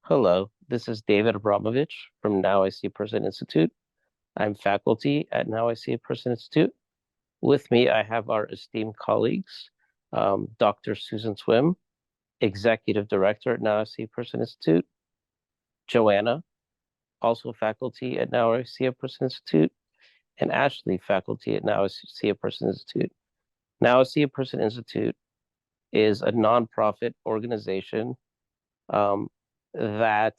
Hello, this is David Abramovich from Now I See a Person Institute. I'm faculty at Now I See a Person Institute. With me, I have our esteemed colleagues, Dr. Susan Swim, Executive Director at Now I See a Person Institute, Joanna, also faculty at Now I See a Person Institute, and Ashley, faculty at Now I See a Person Institute. Now I See a Person Institute is a nonprofit organization that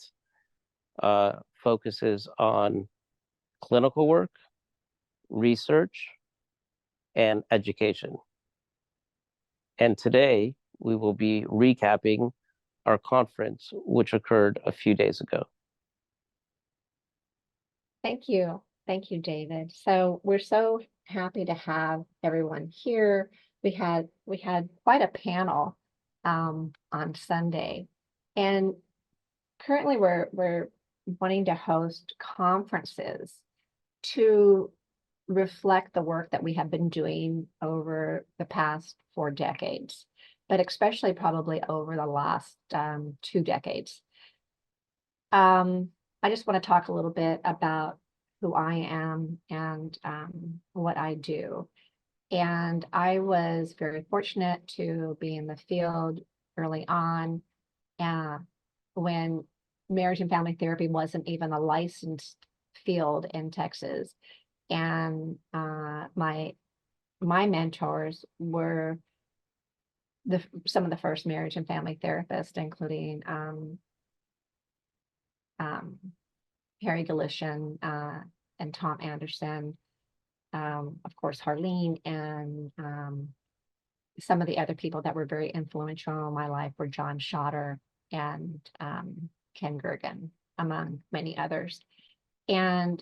focuses on clinical work, research, and education. And today we will be recapping our conference, which occurred a few days ago. Thank you. Thank you, David. So we're so happy to have everyone here. We had quite a panel on Sunday, and currently we're wanting to host conferences to reflect the work that we have been doing over the past 4 decades, but especially probably over the last 2 decades. I just want to talk a little bit about who I am and what I do. And I was very fortunate to be in the field early on when marriage and family therapy wasn't even a licensed field in Texas. And my mentors were some of the first marriage and family therapists, including Harry Galician and Tom Anderson, of course, Harleen, and some of the other people that were very influential in my life were John Schotter and Ken Gergen, among many others. And,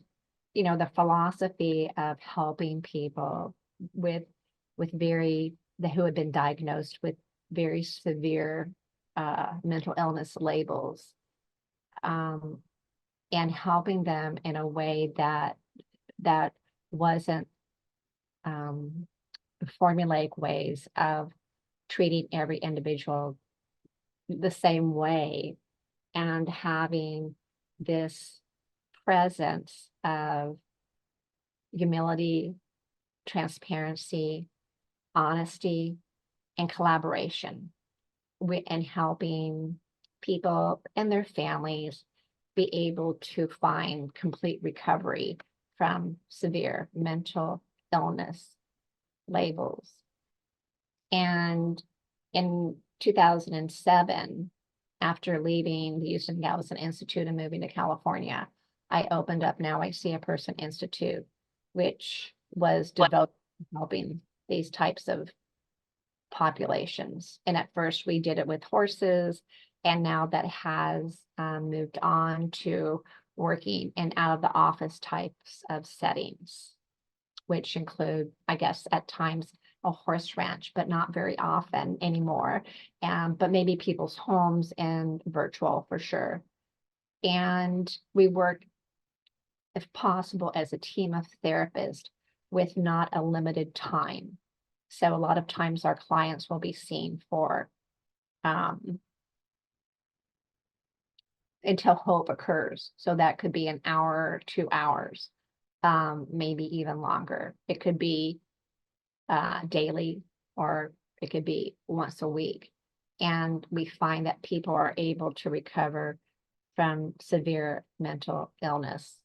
you know, the philosophy of helping people who had been diagnosed with very severe mental illness labels, and helping them in a way that wasn't formulaic ways of treating every individual the same way, and having this presence of humility, transparency, honesty, and collaboration, and helping people and their families be able to find complete recovery from severe mental illness labels. And in 2007, after leaving the Houston Galveston Institute and moving to California, I opened up Now I See a Person Institute, which was devoted to helping these types of populations. And at first we did it with horses, and now that has moved on to working in out of the office types of settings, which include, I guess, at times a horse ranch, but not very often anymore. But maybe people's homes and virtual for sure. And we work, if possible, as a team of therapists with not a limited time. So a lot of times our clients will be seen for until hope occurs. So that could be an hour, 2 hours, maybe even longer. It could be daily, or it could be once a week. And we find that people are able to recover from severe mental illness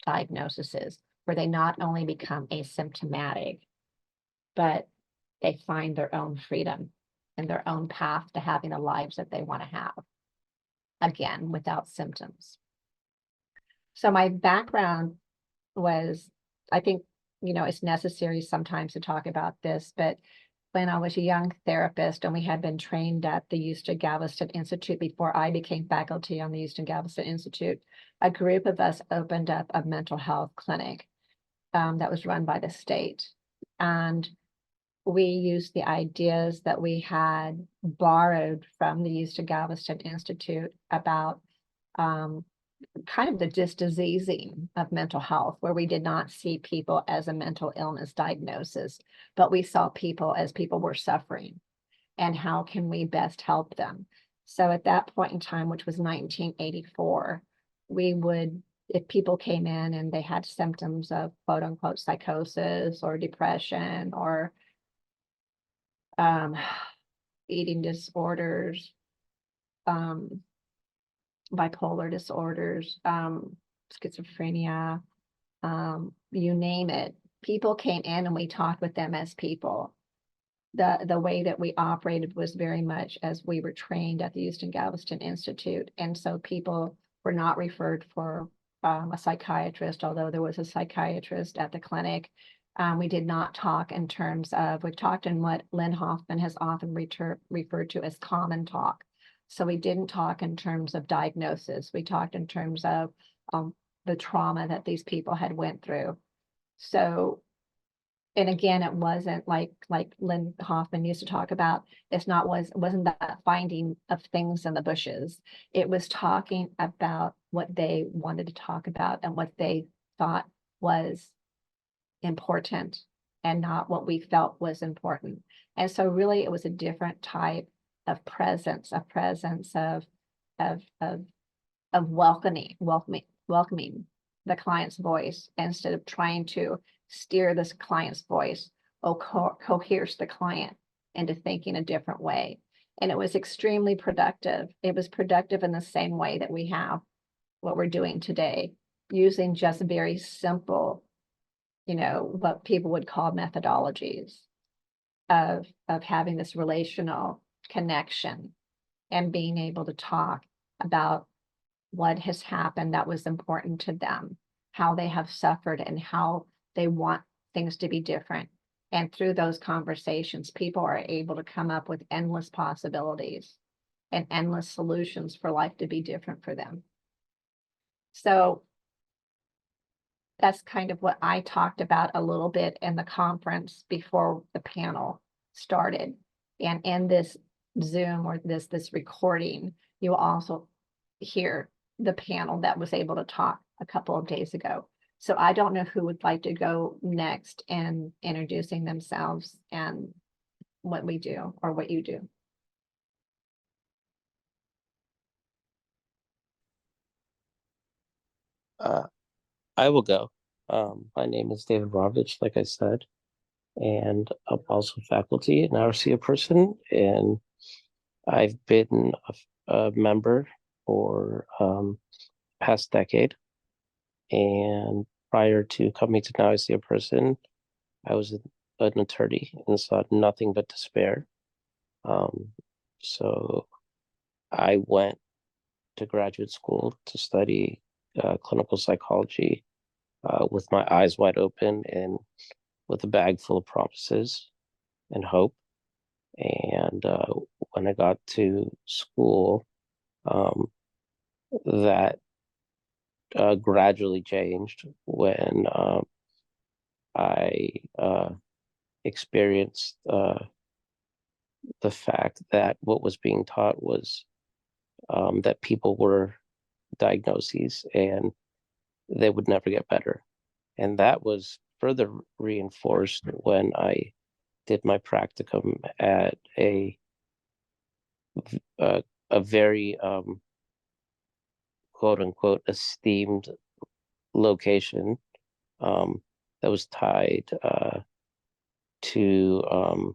diagnoses, where they not only become asymptomatic, but they find their own freedom and their own path to having the lives that they want to have, again, without symptoms. So my background was, I think, you know, it's necessary sometimes to talk about this, but when I was a young therapist and we had been trained at the Houston Galveston Institute before I became faculty on the Houston Galveston Institute, a group of us opened up a mental health clinic that was run by the state. And we used the ideas that we had borrowed from the Houston Galveston Institute about kind of the dis-diseasing of mental health, where we did not see people as a mental illness diagnosis, but we saw people as people were suffering, and how can we best help them? So at that point in time, which was 1984, we would, if people came in and they had symptoms of quote unquote psychosis or depression or um, eating disorders, um, bipolar disorders, schizophrenia, you name it, people came in and we talked with them as people. The way that we operated was very much as we were trained at the Houston Galveston Institute. And so people were not referred for a psychiatrist, although there was a psychiatrist at the clinic. We did not talk in terms of, we talked in what Lynn Hoffman has often referred to as common talk. So we didn't talk in terms of diagnosis. We talked in terms of the trauma that these people had went through. So, and again, it wasn't like Lynn Hoffman used to talk about. Wasn't that finding of things in the bushes. It was talking about what they wanted to talk about and what they thought was important and not what we felt was important. And so really it was a different type of presence, of welcoming the client's voice instead of trying to steer this client's voice or coerce the client into thinking a different way. And it was extremely productive. It was productive in the same way that we have what we're doing today, using just very simple, what people would call methodologies of having this relational connection and being able to talk about what has happened that was important to them, how they have suffered, and how they want things to be different. And through those conversations, people are able to come up with endless possibilities and endless solutions for life to be different for them. So that's kind of what I talked about a little bit in the conference before the panel started. And in this Zoom or this recording, you will also hear the panel that was able to talk a couple of days ago. So I don't know who would like to go next in introducing themselves and what we do or what you do. I will go. My name is David Rovich, like I said, and I'm also faculty and RC a person, and I've been a member for past decade. And prior to coming to Now I See a Person, I was an attorney and saw nothing but despair. So I went to graduate school to study clinical psychology with my eyes wide open and with a bag full of promises and hope. And when I got to school, that gradually changed when I experienced the fact that what was being taught was that people were diagnoses and they would never get better. And that was further reinforced when I did my practicum at a very quote unquote esteemed location that was tied to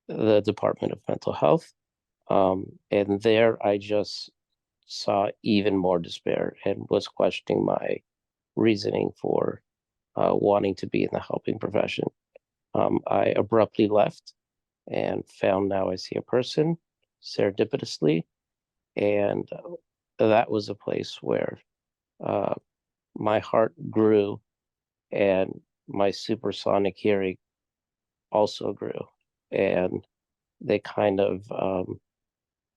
the Department of Mental Health. And there I just saw even more despair and was questioning my reasoning for wanting to be in the helping profession. I abruptly left and found Now I See a Person serendipitously. And that was a place where my heart grew and my supersonic hearing also grew. And they kind of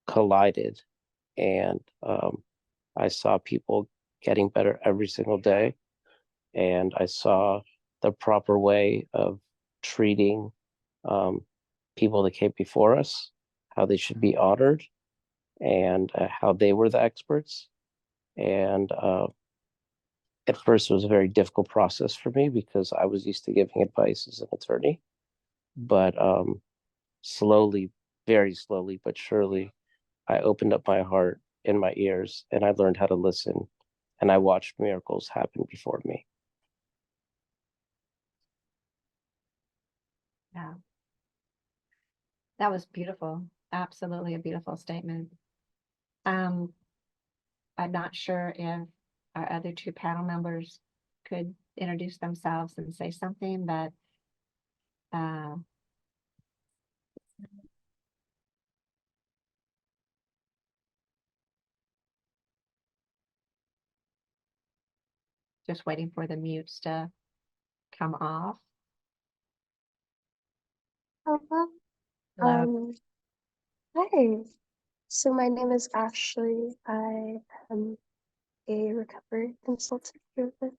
collided. And I saw people getting better every single day. And I saw the proper way of treating people that came before us, how they should be honored, and how they were the experts. And at first, it was a very difficult process for me because I was used to giving advice as an attorney. But slowly, very slowly but surely, I opened up my heart and my ears, and I learned how to listen, and I watched miracles happen before me. Yeah, that was beautiful. Absolutely a beautiful statement. Um, I'm not sure if our other two panel members could introduce themselves and say something, but uh, just waiting for the mutes to come off. Hello. Hello. Hi. So my name is Ashley. I am a recovery consultant here with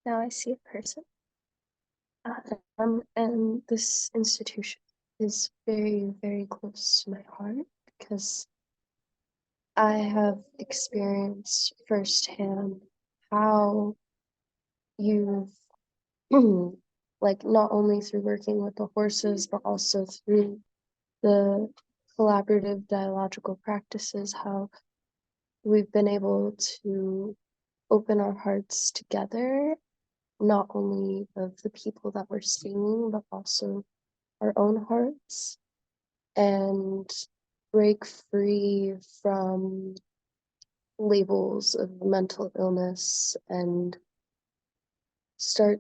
Now I See a Person. And this institution is very, very close to my heart because I have experienced firsthand how you've, like, not only through working with the horses, but also through the collaborative dialogical practices, how we've been able to open our hearts together, not only of the people that we're seeing, but also our own hearts, and break free from labels of mental illness and start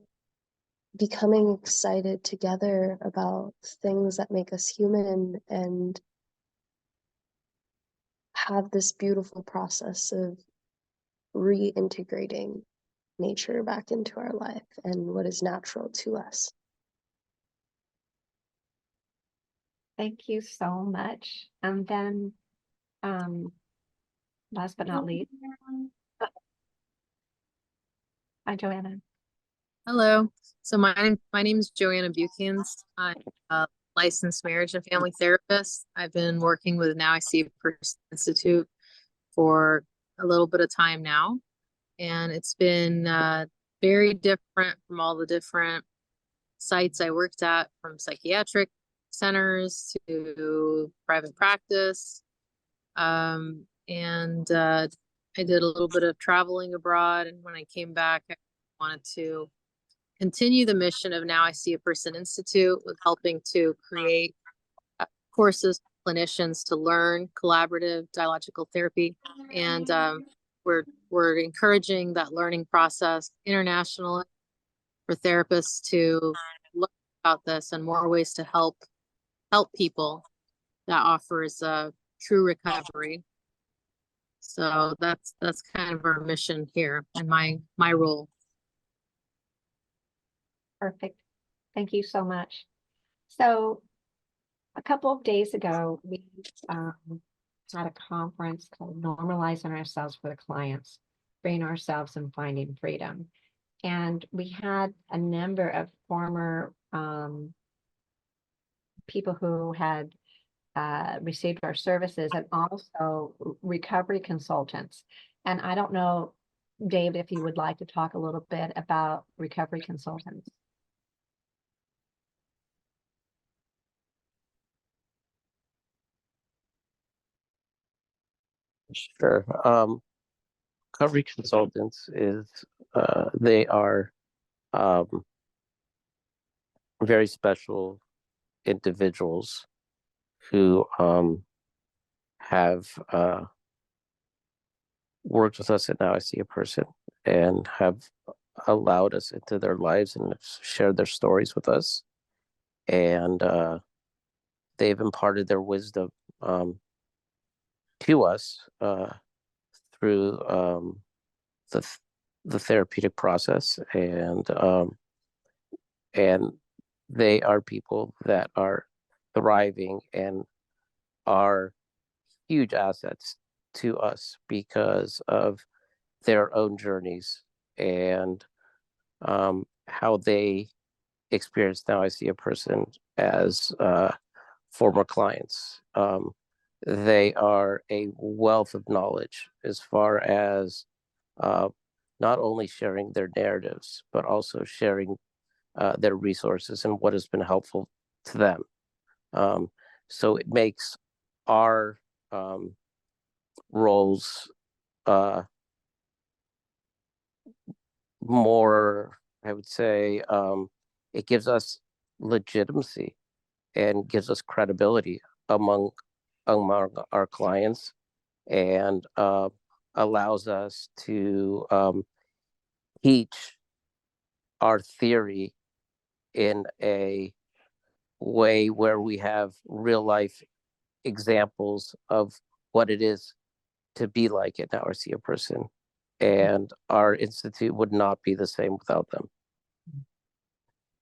becoming excited together about things that make us human and have this beautiful process of reintegrating nature back into our life and what is natural to us. Thank you so much. And then, last but not least, hi, Joanna. Hello. So my name is Joanna Buchans. I'm a licensed marriage and family therapist. I've been working with Now I See a Person Institute for a little bit of time now, and it's been very different from all the different sites I worked at, from psychiatric centers to private practice. And I did a little bit of traveling abroad, and when I came back, I wanted to continue the mission of Now I See a Person Institute with helping to create courses for clinicians to learn collaborative dialogical therapy. And we're encouraging that learning process internationally for therapists to learn about this and more ways to help people that offers true recovery. So that's kind of our mission here and my role. Perfect. Thank you so much. So a couple of days ago, we had a conference called Normalizing Ourselves for the Clients, Freeing Ourselves and Finding Freedom. And we had a number of former people who had received our services and also recovery consultants. And I don't know, Dave, if you would like to talk a little bit about recovery consultants. Sure. Recovery consultants is they are very special individuals who have worked with us at Now I See a Person and have allowed us into their lives and shared their stories with us. And they've imparted their wisdom to us through the the therapeutic process, and they are people that are thriving and are huge assets to us because of their own journeys and how they experience Now I See a Person as former clients. They are a wealth of knowledge as far as not only sharing their narratives, but also sharing their resources and what has been helpful to them. So it makes our roles more, I would say, it gives us legitimacy and gives us credibility among our clients, and allows us to teach our theory in a way where we have real life examples of what it is to be like it now or see a person. And our institute would not be the same without them.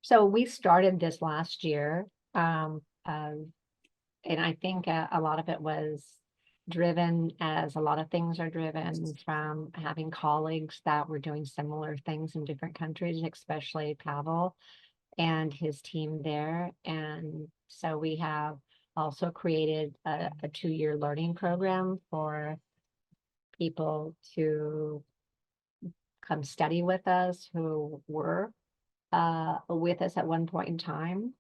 So we started this last year, and I think a lot of it was driven, as a lot of things are driven, from having colleagues that were doing similar things in different countries, especially Pavel and his team there. And so we have also created a 2-year learning program for people to come study with us who were with us at one point in time.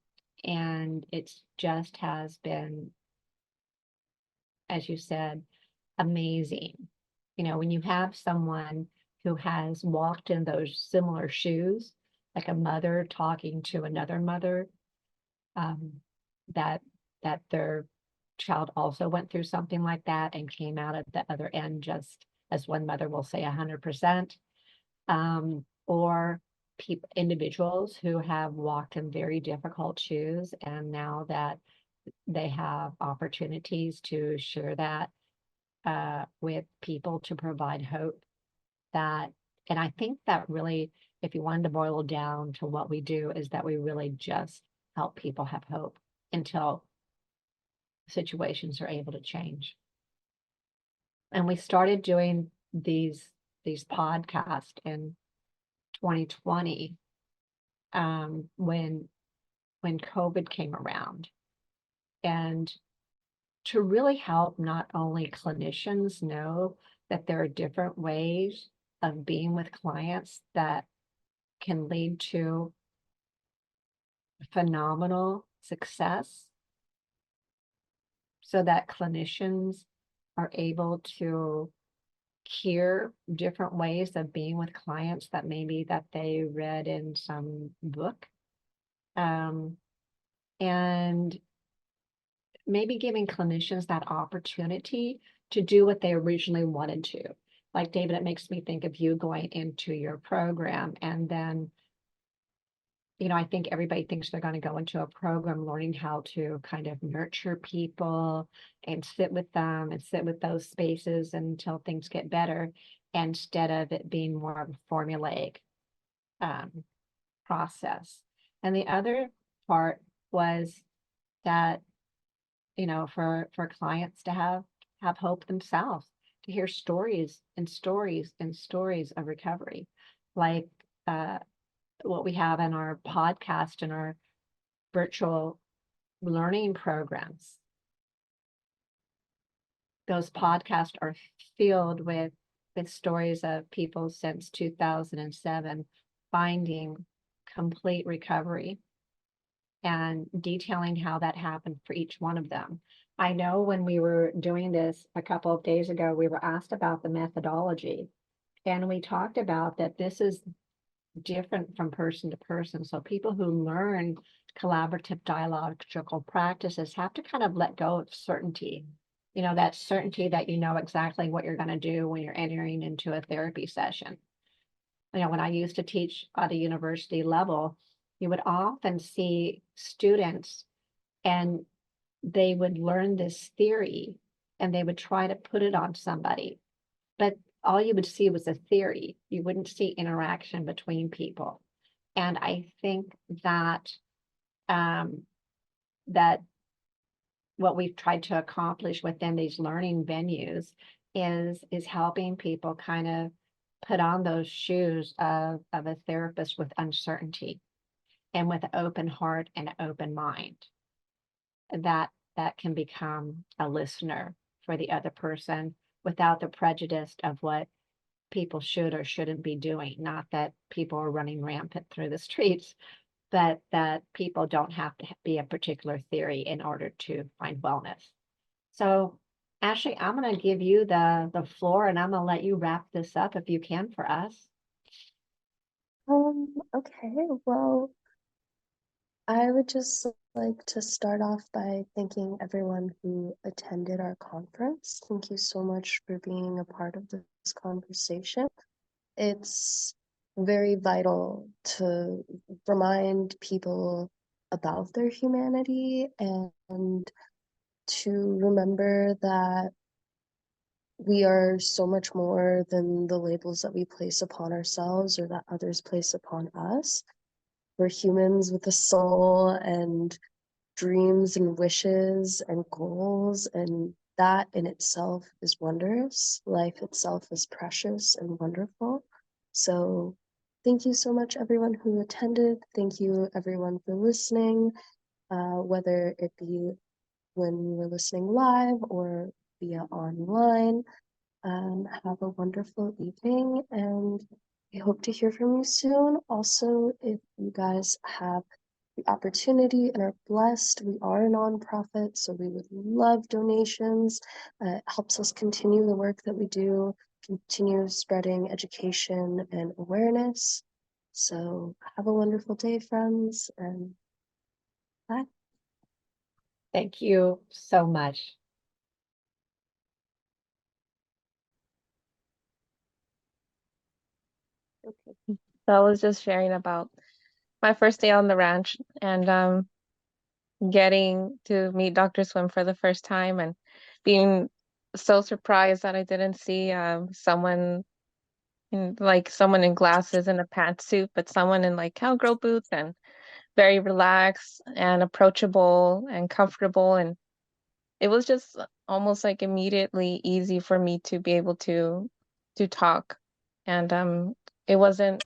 And it's just has been, as you said, amazing. You know, when you have someone who has walked in those similar shoes, like a mother talking to another mother, that their child also went through something like that and came out at the other end, just as one mother will say 100%, or individuals who have walked in very difficult shoes, and now that they have opportunities to share that with people to provide hope. That, and I think that really, if you wanted to boil it down to what we do, is that we really just help people have hope until situations are able to change. And we started doing these podcasts in 2020, when COVID came around, and to really help not only clinicians know that there are different ways of being with clients that can lead to phenomenal success, so that clinicians are able to hear different ways of being with clients that maybe that they read in some book, and maybe giving clinicians that opportunity to do what they originally wanted to. Like, David, it makes me think of you going into your program, and then, you know, I think everybody thinks they're going to go into a program learning how to kind of nurture people and sit with them and sit with those spaces until things get better, instead of it being more of a formulaic process. And the other part was that, you know, for clients to have hope themselves, to hear stories and stories and stories of recovery, like what we have in our podcast and our virtual learning programs. Those podcasts are filled with stories of people since 2007 finding complete recovery, and detailing how that happened for each one of them. I know when we were doing this a couple of days ago, we were asked about the methodology, and we talked about that this is different from person to person. So people who learn collaborative dialogical practices have to kind of let go of certainty. You know, that certainty that you know exactly what you're going to do when you're entering into a therapy session. You know, when I used to teach at a university level, you would often see students, and they would learn this theory and they would try to put it on somebody, but all you would see was a theory. You wouldn't see interaction between people. And I think that that what we've tried to accomplish within these learning venues is helping people kind of put on those shoes of a therapist with uncertainty, and with an open heart and an open mind, that can become a listener for the other person without the prejudice of what people should or shouldn't be doing. Not that people are running rampant through the streets, but that people don't have to be a particular theory in order to find wellness. So Ashley, I'm gonna give you the floor and I'm gonna let you wrap this up if you can for us. Okay, well, I would just like to start off by thanking everyone who attended our conference. Thank you so much for being a part of this conversation. It's very vital to remind people about their humanity and to remember that we are so much more than the labels that we place upon ourselves or that others place upon us. We're humans with a soul and dreams and wishes and goals, and that in itself is wondrous. Life itself is precious and wonderful. So, thank you so much, everyone who attended. Thank you, everyone, for listening, whether it be when you were listening live or via online. Have a wonderful evening, and I hope to hear from you soon. Also, if you guys have the opportunity and are blessed, we are a nonprofit, so we would love donations. It helps us continue the work that we do, continue spreading education and awareness. So, have a wonderful day, friends, and bye. Thank you so much. Okay. So I was just sharing about my first day on the ranch and getting to meet Dr. Swim for the first time and being so surprised that I didn't see someone in glasses and a pantsuit, but someone in like cowgirl boots and very relaxed and approachable and comfortable. And it was just almost like immediately easy for me to be able to talk. And it wasn't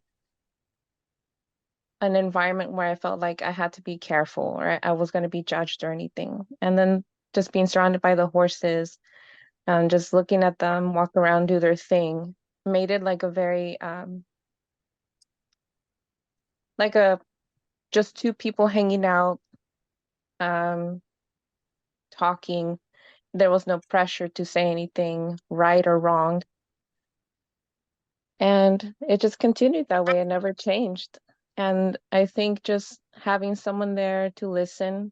an environment where I felt like I had to be careful or I was going to be judged or anything. And then just being surrounded by the horses and just looking at them walk around, do their thing, made it like a very like a just two people hanging out, um, talking. There was no pressure to say anything right or wrong. And it just continued that way. It never changed. And I think just having someone there to listen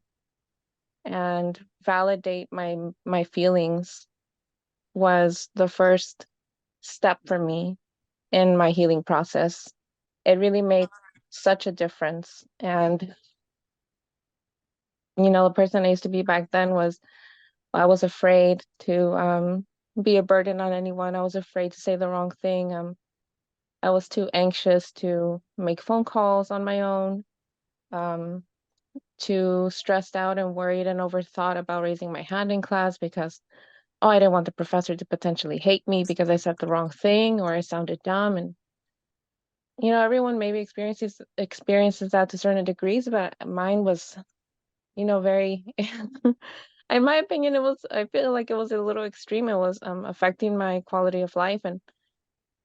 and validate my feelings was the first step for me in my healing process. It really made such a difference. And the person I used to be back then I was afraid to be a burden on anyone. I was afraid to say the wrong thing. I was too anxious to make phone calls on my own. Um, too stressed out and worried and overthought about raising my hand in class because, oh, I didn't want the professor to potentially hate me because I said the wrong thing or I sounded dumb. And everyone maybe experiences that to certain degrees, but mine was, very in my opinion, I feel like it was a little extreme. It was affecting my quality of life.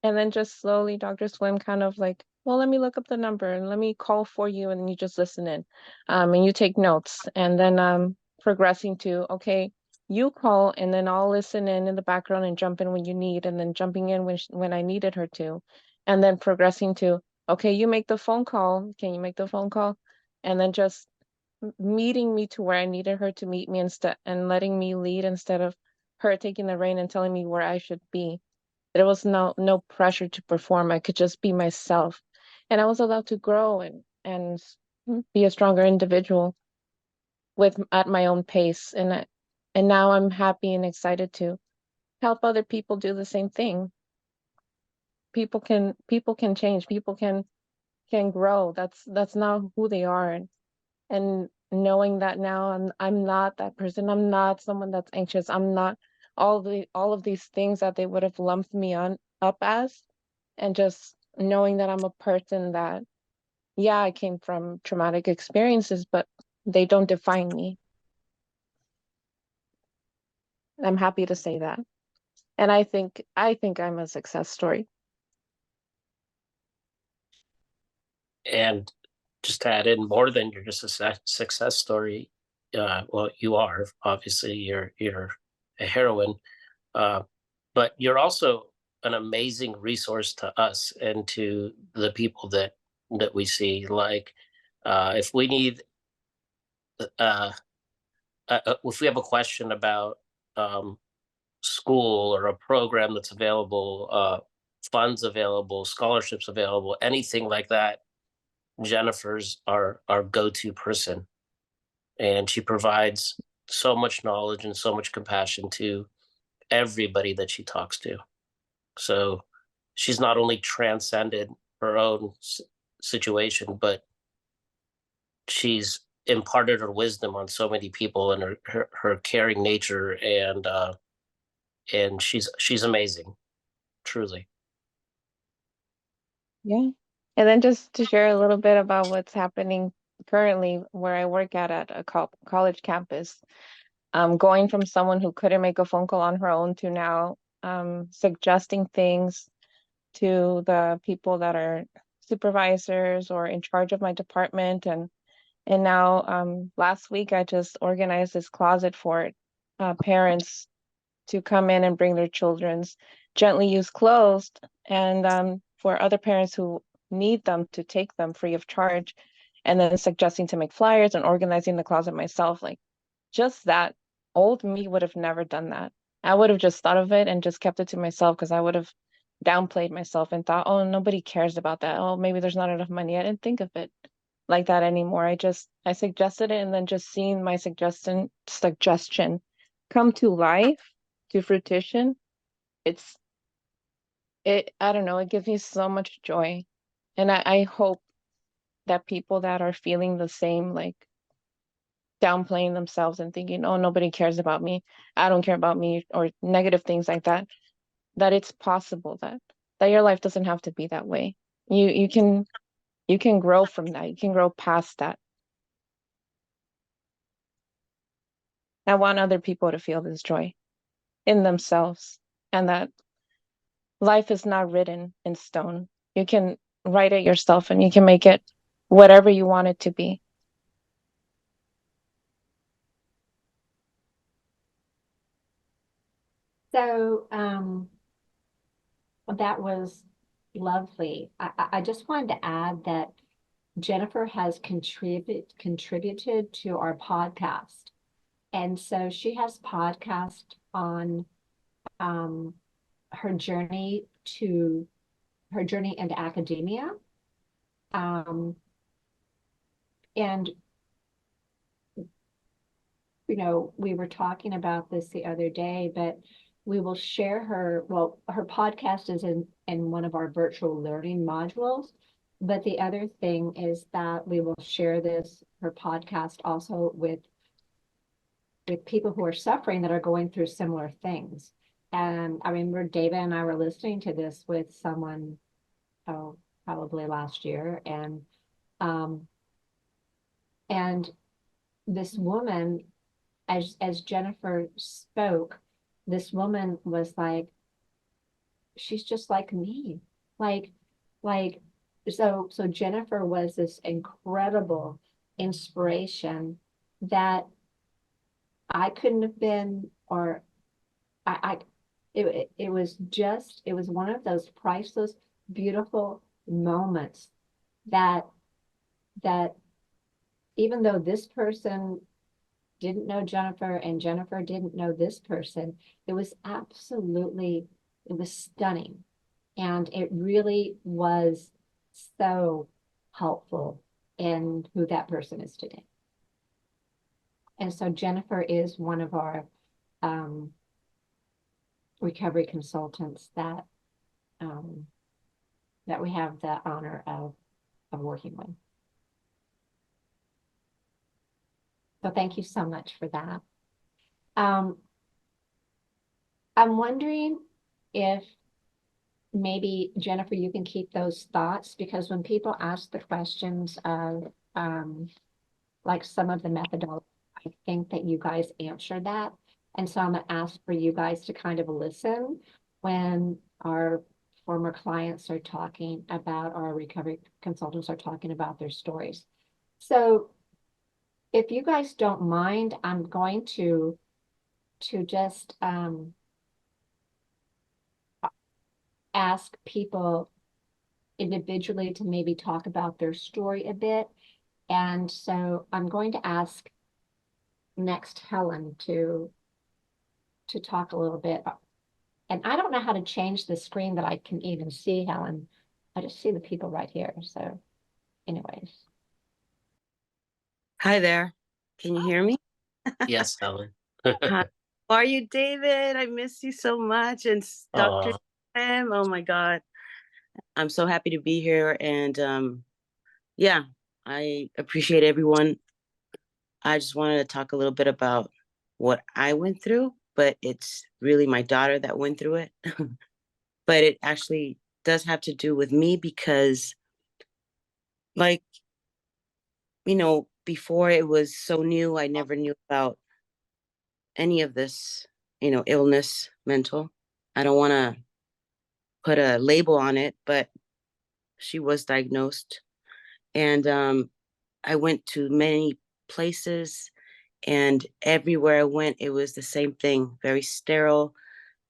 And then just slowly, Dr. Swim kind of like, well, let me look up the number and let me call for you, and then you just listen in, and you take notes, and then progressing to, okay, you call, and then I'll listen in the background and jump in when you need, and then jumping in when I needed her to, and then progressing to, okay, you make the phone call. Can you make the phone call? And then just meeting me to where I needed her to meet me instead, and letting me lead instead of her taking the rein and telling me where I should be. There was no pressure to perform. I could just be myself. And I was allowed to grow and be a stronger individual at my own pace. And now I'm happy and excited to help other people do the same thing. People can change. People can grow. That's not who they are. And knowing that now I'm not that person. I'm not someone that's anxious. I'm not all of these things that they would have lumped me on up as, and just knowing that I'm a person that, yeah, I came from traumatic experiences, but they don't define me. I'm happy to say that. And I think I'm a success story. And just to add in, more than you're just a success story, well, you are obviously. You're a heroine, but you're also an amazing resource to us and to the people that we see. Like, if we need, uh, if we have a question about school or a program that's available, funds available, scholarships available, anything like that, Jennifer's our go-to person, and she provides so much knowledge and so much compassion to everybody that she talks to. So she's not only transcended her own situation, but she's imparted her wisdom on so many people, and her caring nature, and she's amazing, truly. Yeah. And then just to share a little bit about what's happening currently where I work at a college campus. Going from someone who couldn't make a phone call on her own to now suggesting things to the people that are supervisors or in charge of my department. And now last week I just organized this closet for parents to come in and bring their children's gently used clothes, and for other parents who need them to take them free of charge, and then suggesting to make flyers and organizing the closet myself. Like, just that, old me would have never done that. I would have just thought of it and just kept it to myself because I would have downplayed myself and thought, oh, nobody cares about that. Oh, maybe there's not enough money. I didn't think of it like that anymore. I suggested it, and then just seeing my suggestion come to life, to fruition, it's I don't know, it gives me so much joy. And I hope that people that are feeling the same, like downplaying themselves and thinking, oh, nobody cares about me, I don't care about me, or negative things like that, that it's possible that your life doesn't have to be that way. You can grow from that. You can grow past that. I want other people to feel this joy in themselves, and that life is not written in stone. You can write it yourself, and you can make it whatever you want it to be. So that was lovely. I just wanted to add that Jennifer has contributed to our podcast. And so she has podcast on um, her journey into academia. And we were talking about this the other day, but we will share her podcast is in one of our virtual learning modules. But the other thing is that we will share her podcast also with people who are suffering, that are going through similar things. And I remember David and I were listening to this with someone, probably last year, um, and this woman, as Jennifer spoke, this woman was like, she's just like me, like so Jennifer was this incredible inspiration that I couldn't have been, or I it was one of those priceless, beautiful moments that that even though this person didn't know Jennifer and Jennifer didn't know this person, it was stunning. And it really was so helpful in who that person is today. And so Jennifer is one of our recovery consultants that we have the honor of working with. So thank you so much for that. I'm wondering if maybe, Jennifer, you can keep those thoughts, because when people ask the questions of like some of the methodology, I think that you guys answer that. And so I'm gonna ask for you guys to kind of listen when our former clients are talking about, our recovery consultants are talking about their stories. So if you guys don't mind, I'm going to to just ask people individually to maybe talk about their story a bit. And so I'm going to ask next Helen to talk a little bit. And I don't know how to change the screen that I can even see, Helen. I just see the people right here. So anyways. Hi there. Can you hear me? Yes, Helen. Hi. How are you, David? I miss you so much. And Dr. Aw. Sam, oh my God. I'm so happy to be here. And yeah, I appreciate everyone. I just wanted to talk a little bit about what I went through, but it's really my daughter that went through it. But it actually does have to do with me because, like, before it was so new, I never knew about any of this, illness, mental. I don't want to put a label on it, but she was diagnosed. And I went to many places, and everywhere I went, it was the same thing, very sterile.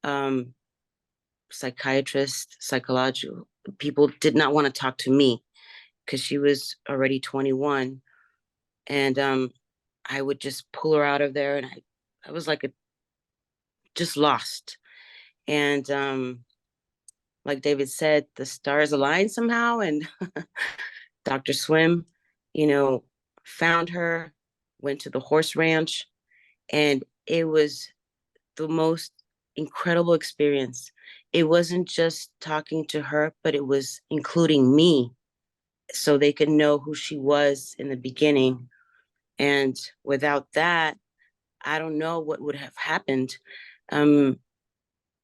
Um, Psychiatrists, psychological people did not want to talk to me because she was already 21. And I would just pull her out of there, and I was like just lost. And like David said, the stars aligned somehow, and Dr. Swim, you know, found her, went to the horse ranch, and it was the most incredible experience. It wasn't just talking to her, but it was including me so they could know who she was in the beginning. And without that, I don't know what would have happened. Um,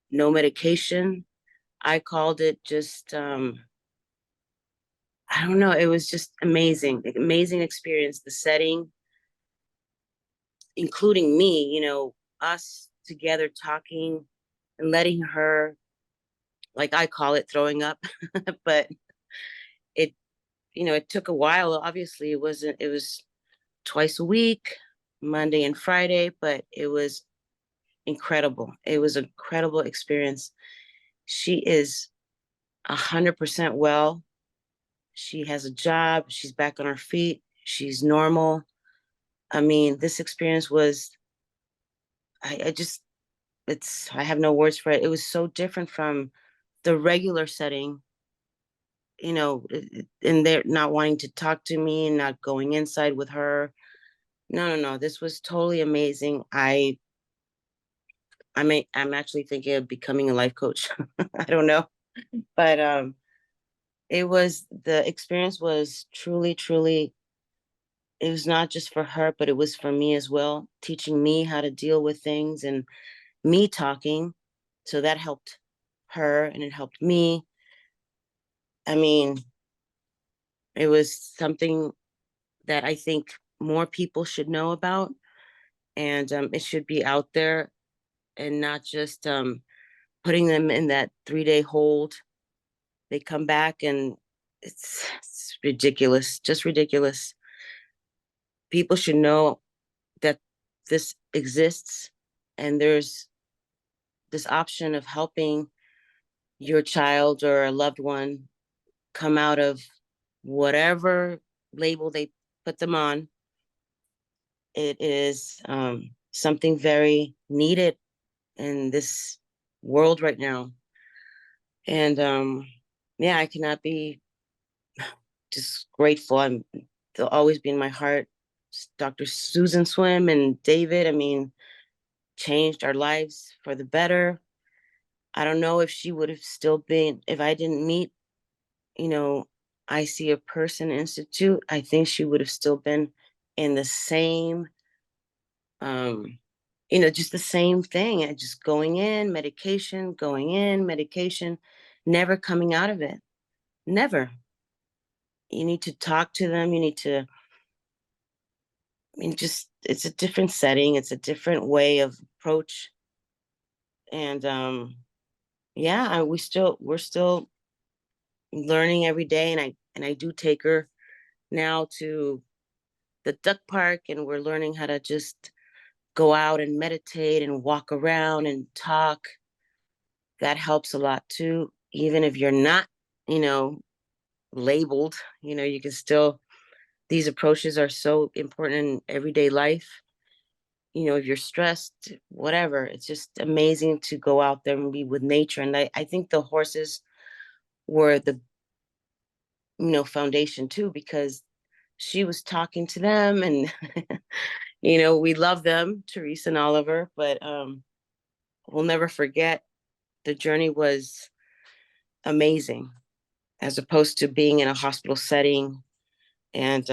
no medication. I called it just I don't know, it was just amazing experience. The setting, including me, us together talking and letting her, like I call it, throwing up. But it, it took a while. Obviously, it was twice a week, Monday and Friday, but it was incredible. It was an incredible experience. She is 100% well. She has a job. She's back on her feet. She's normal. I mean, this experience was, I just, I have no words for it. It was so different from the regular setting, and they're not wanting to talk to me and not going inside with her. No, no, no. This was totally amazing. I'm actually thinking of becoming a life coach. I don't know. But the experience was truly, truly, it was not just for her, but it was for me as well, teaching me how to deal with things and me talking. So that helped her and it helped me. I mean, it was something that I think more people should know about, and it should be out there and not just putting them in that 3-day hold. They come back and it's ridiculous, just ridiculous. People should know that this exists and there's this option of helping your child or a loved one come out of whatever label they put them on. It is something very needed in this world right now. And yeah, I cannot be just grateful. They'll always be in my heart. Dr. Susan Swim and David, I mean, changed our lives for the better. I don't know if she would have still been, if I didn't meet, I See a Person Institute, I think she would have still been in the same, just the same thing. And just going in, medication, never coming out of it. Never. You need to talk to them. You need to, just, it's a different setting. It's a different way of approach. And yeah, we're still learning every day. And I do take her now to the duck park, and we're learning how to just go out and meditate and walk around and talk. That helps a lot too. Even if you're not, labeled, you can still, these approaches are so important in everyday life. If you're stressed, whatever, it's just amazing to go out there and be with nature. And I think the horses were the, foundation too, because she was talking to them and, we love them, Teresa and Oliver, but we'll never forget the journey was amazing as opposed to being in a hospital setting and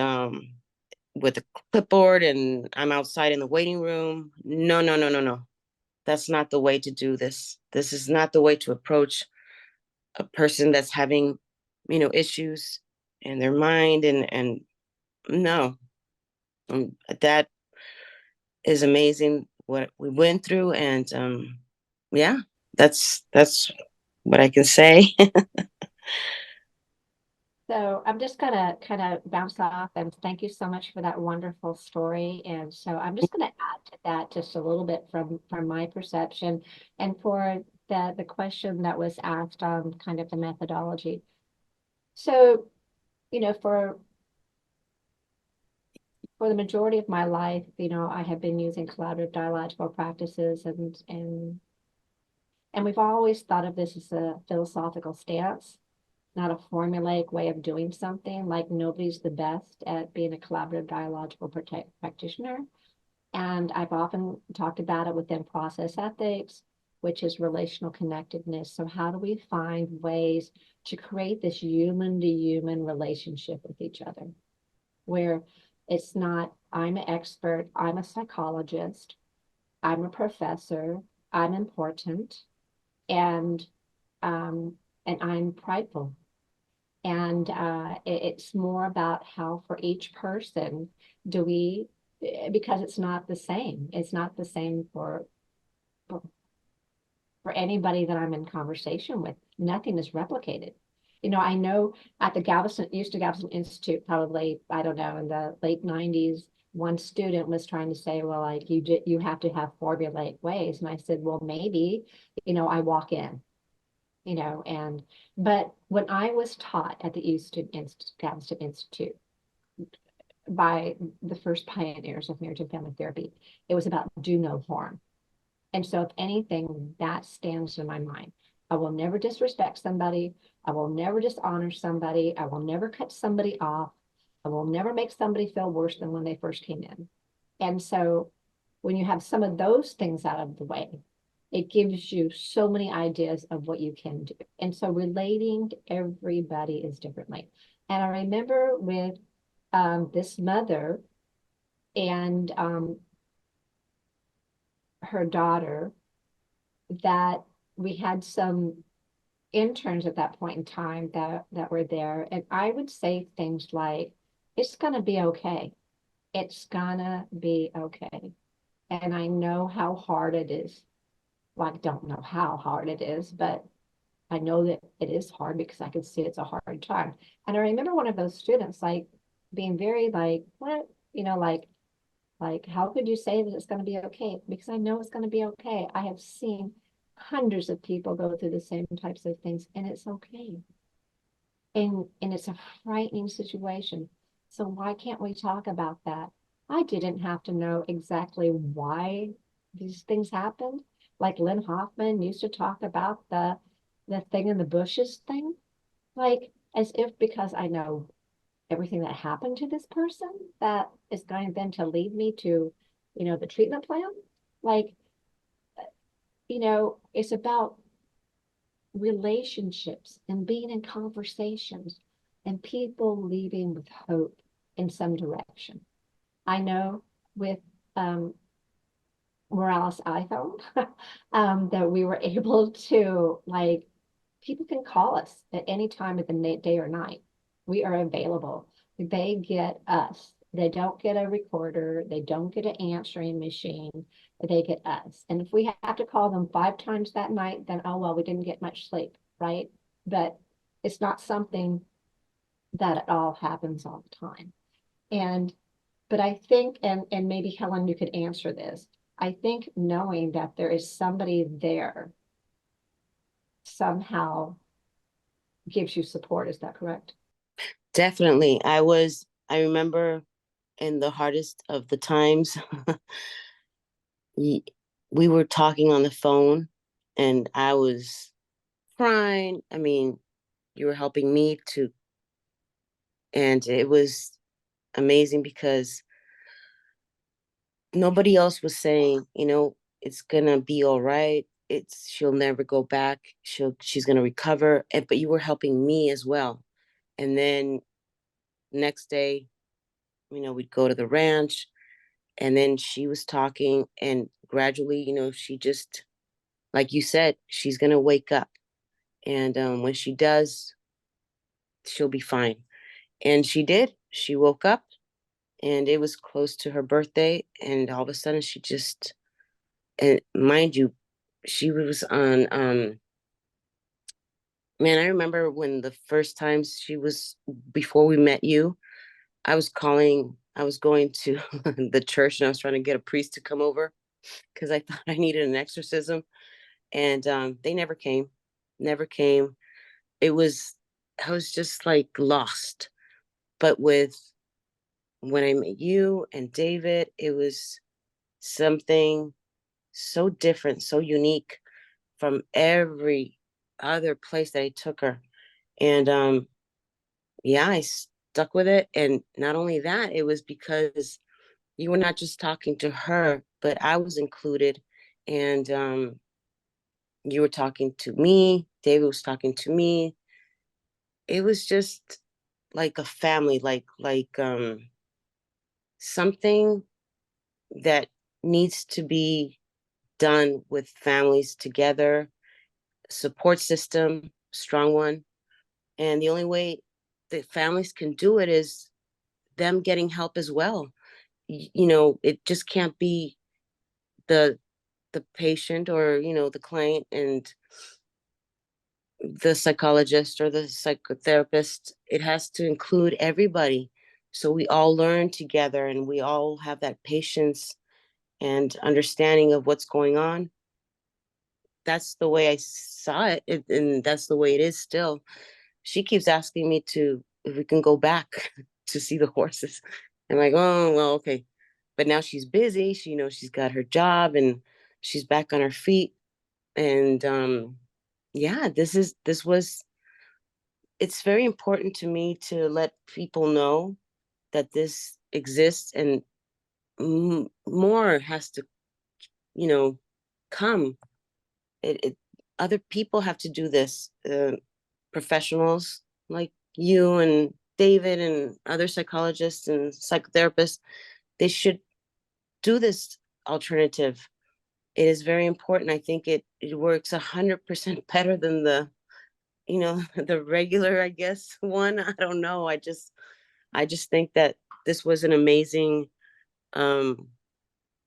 with a clipboard and I'm outside in the waiting room. No, no, no, no, no. That's not the way to do this. This is not the way to approach a person that's having, issues in their mind and no. That is amazing what we went through and yeah, that's what I can say. So I'm just gonna kind of bounce off and thank you so much for that wonderful story. And so I'm just gonna add to that just a little bit from my perception and for the question that was asked on kind of the methodology. So, for the majority of my life, I have been using collaborative dialogical practices and we've always thought of this as a philosophical stance, not a formulaic way of doing something. Like nobody's the best at being a collaborative dialogical practitioner. And I've often talked about it within process ethics, which is relational connectedness. So how do we find ways to create this human to human relationship with each other, where it's not, I'm an expert, I'm a psychologist, I'm a professor, I'm important, and I'm prideful. And it's more about how for each person do we, because it's not the same. It's not the same for anybody that I'm in conversation with. Nothing is replicated. I know at the Galveston Institute, probably, I don't know, in the late 90s, one student was trying to say, well, like you have to have formulaic ways. And I said, well, maybe, I walk in, but when I was taught at the Galveston Institute by the first pioneers of marriage and family therapy, it was about do no harm. And so if anything, that stands in my mind. I will never disrespect somebody. I will never dishonor somebody. I will never cut somebody off. I will never make somebody feel worse than when they first came in. And so when you have some of those things out of the way, it gives you so many ideas of what you can do. And so relating to everybody is differently. And I remember with this mother and her daughter that we had some interns at that point in time that were there. And I would say things like, it's going to be okay. It's going to be okay. And I know how hard it is. Well, I don't know how hard it is, but I know that it is hard because I could see it's a hard time. And I remember one of those students like being very like, what, like, how could you say that it's going to be okay? Because I know it's going to be okay. I have seen hundreds of people go through the same types of things, and it's okay. And it's a frightening situation. So why can't we talk about that? I didn't have to know exactly why these things happened. Like Lynn Hoffman used to talk about the thing in the bushes thing, like as if because I know everything that happened to this person that is going then to lead me to, the treatment plan. Like, it's about relationships and being in conversations and people leaving with hope in some direction. I know with Morales iPhone that we were able to like people can call us at any time of the day or night. We are available. They get us. They don't get a recorder. They don't get an answering machine. They get us. And if we have to call them 5 times that night, then oh well, we didn't get much sleep, right? But it's not something that at all happens all the time. And but I think, and maybe Helen, you could answer this. I think knowing that there is somebody there somehow gives you support. Is that correct? Definitely. I remember in the hardest of the times, we were talking on the phone and I was crying. I mean, you were helping me to, and it was amazing because nobody else was saying, it's gonna be all right. She'll never go back. She's gonna recover. But you were helping me as well. And then next day, we'd go to the ranch and then she was talking and gradually, she just, like you said, she's gonna wake up. And when she does, she'll be fine. And she did. She woke up and it was close to her birthday. And all of a sudden she just, and mind you, she was on man, I remember when the first time she was, before we met you, I was going to the church and I was trying to get a priest to come over because I thought I needed an exorcism. And they never came. It was, I was just like lost. But when I met you and David, it was something so different, so unique from every other place that I took her. And yeah, I stuck with it. And not only that, it was because you were not just talking to her, but I was included. And you were talking to me, David was talking to me. It was just like a family, like something that needs to be done with families together, support system, strong one. And the only way that families can do it is them getting help as well. It just can't be the patient or the client and the psychologist or the psychotherapist. It has to include everybody, so we all learn together and we all have that patience and understanding of what's going on. That's the way I saw it, and that's the way it is still. She keeps asking me to if we can go back to see the horses. I'm like, oh well, okay. But now she's busy. She's got her job and she's back on her feet. And yeah, this was, it's very important to me to let people know that this exists and more has to, you know, come. It other people have to do this. Professionals like you and David and other psychologists and psychotherapists, they should do this alternative. It is very important. I think it works 100% better than the regular, I guess, one. I don't know. I just think that this was an um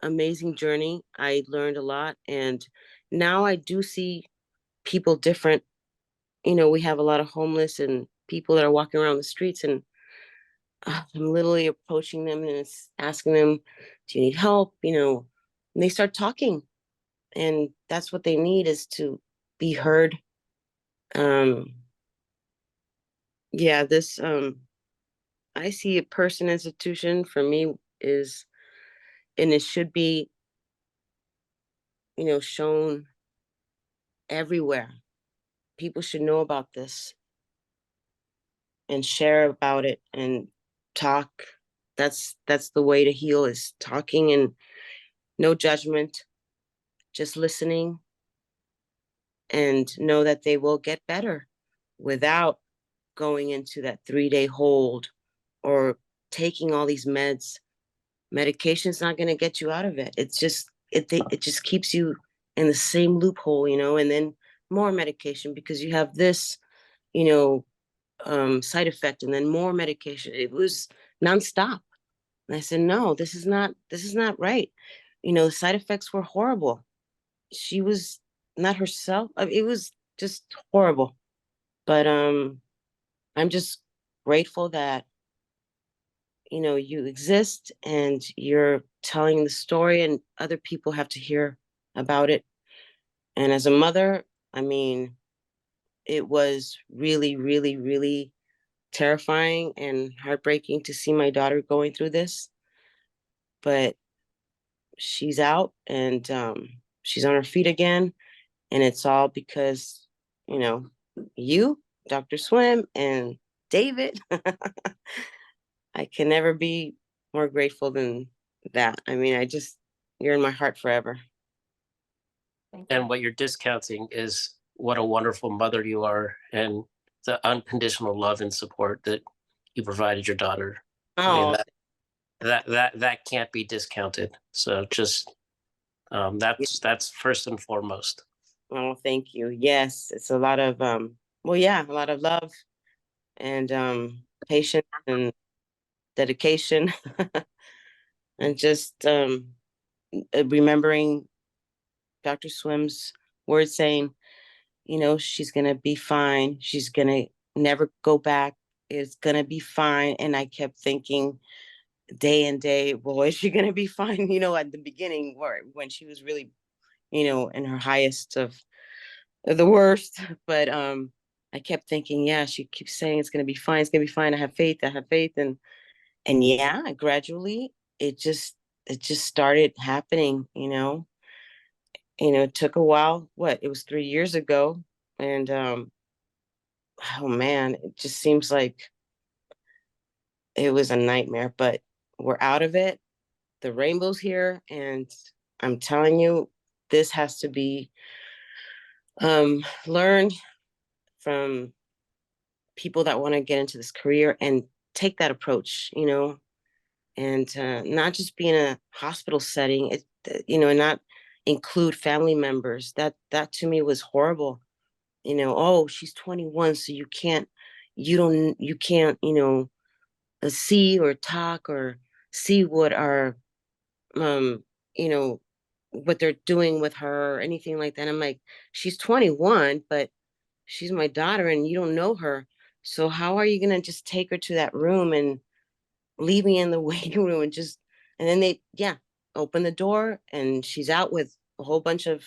amazing journey. I learned a lot, and now I do see people different. We have a lot of homeless and people that are walking around the streets, and I'm literally approaching them and asking them, "Do you need help?" And they start talking, and that's what they need, is to be heard. Um, yeah, this I see a person institution for me is, and it should be, shown everywhere. People should know about this and share about it and talk. That's the way to heal, is talking, and no judgment, just listening, and know that they will get better without going into that 3-day hold or taking all these meds. Medication's not going to get you out of it. It just keeps you in the same loophole, and then more medication because you have this, you know, side effect, and then more medication. It was nonstop. And I said, no, this is not right. The side effects were horrible. She was not herself. It was just horrible. But I'm just grateful that you know, you exist and you're telling the story and other people have to hear about it. And as a mother, I mean, it was really, really, really terrifying and heartbreaking to see my daughter going through this. But she's out and she's on her feet again. And it's all because, you know, you, Dr. Swim, and David. I can never be more grateful than that. I mean, you're in my heart forever. Thank you. And what you're discounting is what a wonderful mother you are and the unconditional love and support that you provided your daughter. I mean, that can't be discounted. So just that's first and foremost. Oh, thank you. Yes, it's a lot of well, yeah, a lot of love and patience and dedication and just remembering Dr. Swim's words saying, you know, she's gonna be fine. She's gonna never go back. It's gonna be fine. And I kept thinking day and day, well, is she gonna be fine? You know, at the beginning, where when she was really, you know, in her highest of the worst. But I kept thinking, yeah, she keeps saying it's gonna be fine, it's gonna be fine. I have faith, I have faith. And yeah, gradually it just started happening, you know. You know, it took a while. What, it was 3 years ago. And oh man, it just seems like it was a nightmare, but we're out of it. The rainbow's here, and I'm telling you, this has to be learned from people that want to get into this career and take that approach, you know, and not just be in a hospital setting, you know, and not include family members. That to me was horrible. You know, oh, she's 21, so you can't, you know, see or talk or see what our um you know what they're doing with her or anything like that. I'm like, she's 21, but she's my daughter and you don't know her. So how are you gonna just take her to that room and leave me in the waiting room and just, and then they, yeah, open the door and she's out with a whole bunch of,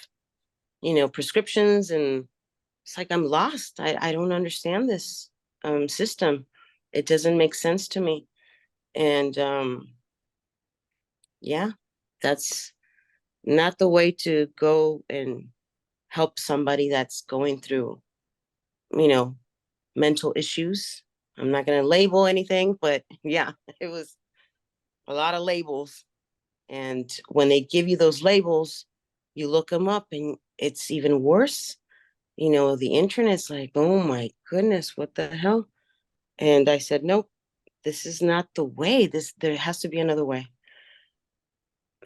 you know, prescriptions. And it's like, I'm lost. I don't understand this system. It doesn't make sense to me. And yeah, that's not the way to go and help somebody that's going through, you know, mental issues. I'm not going to label anything, but yeah, it was a lot of labels. And when they give you those labels, you look them up and it's even worse. You know, the internet's like, oh my goodness, what the hell? And I said, nope, this is not the way. There has to be another way.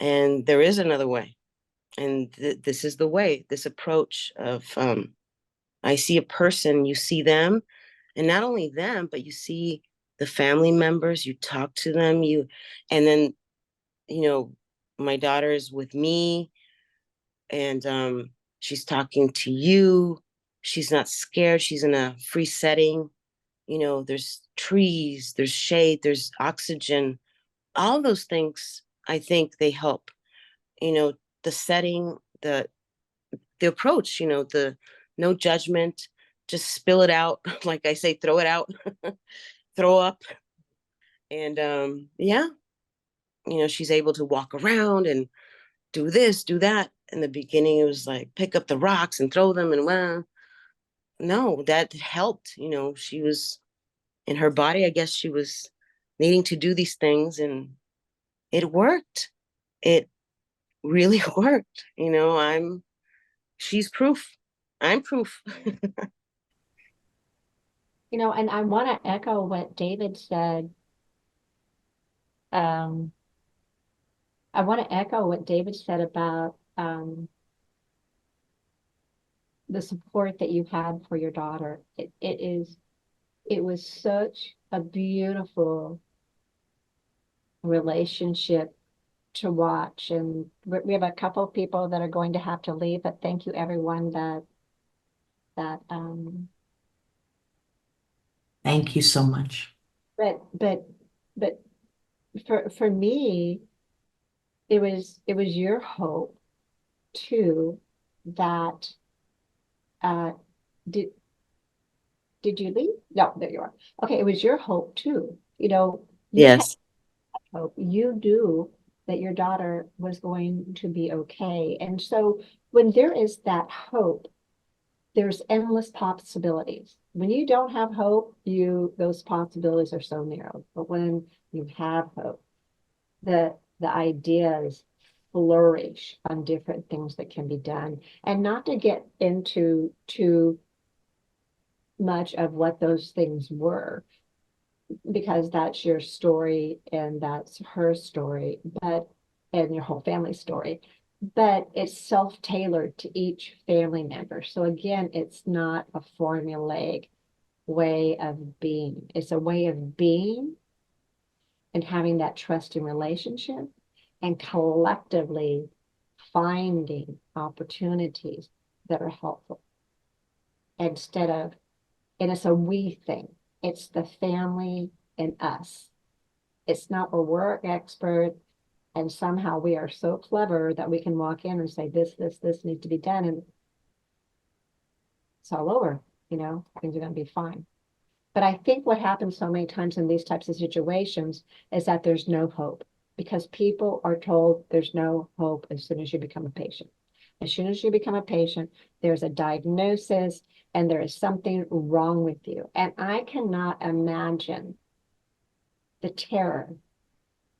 And there is another way. And this is the way, this approach of I see a person, you see them, and not only them, but you see the family members, you talk to them, and then, you know, my daughter is with me and she's talking to you. She's not scared. She's in a free setting. You know, there's trees, there's shade, there's oxygen. All those things, I think they help. You know, the setting, the approach, you know, the no judgment, just spill it out. Like I say, throw it out, throw up. And yeah, you know, she's able to walk around and do this, do that. In the beginning, it was like pick up the rocks and throw them. And well, no, that helped. You know, she was in her body, I guess she was needing to do these things and it worked. It really worked. You know, she's proof. I'm proof. You know, and I want to echo what David said. Um, I want to echo what David said about the support that you had for your daughter. It was such a beautiful relationship to watch. And we have a couple of people that are going to have to leave, but thank you everyone that Thank you so much. but for me, it was your hope too that uh did did you leave? No, there you are. Okay, it was your hope too. You know, you had Yes. hope. You knew that your daughter was going to be okay. And so when there is that hope, there's endless possibilities. When you don't have hope, those possibilities are so narrow. But when you have hope, the ideas flourish on different things that can be done. And not to get into too much of what those things were, because that's your story and that's her story, but and your whole family story. But it's self-tailored to each family member. So again, it's not a formulaic way of being. It's a way of being and having that trusting relationship and collectively finding opportunities that are helpful instead of, and it's a we thing. It's the family and us. It's not where we're expert and somehow we are so clever that we can walk in and say, this needs to be done. And it's all over, things are going to be fine. But I think what happens so many times in these types of situations is that there's no hope because people are told there's no hope as soon as you become a patient. As soon as you become a patient, there's a diagnosis and there is something wrong with you. And I cannot imagine the terror.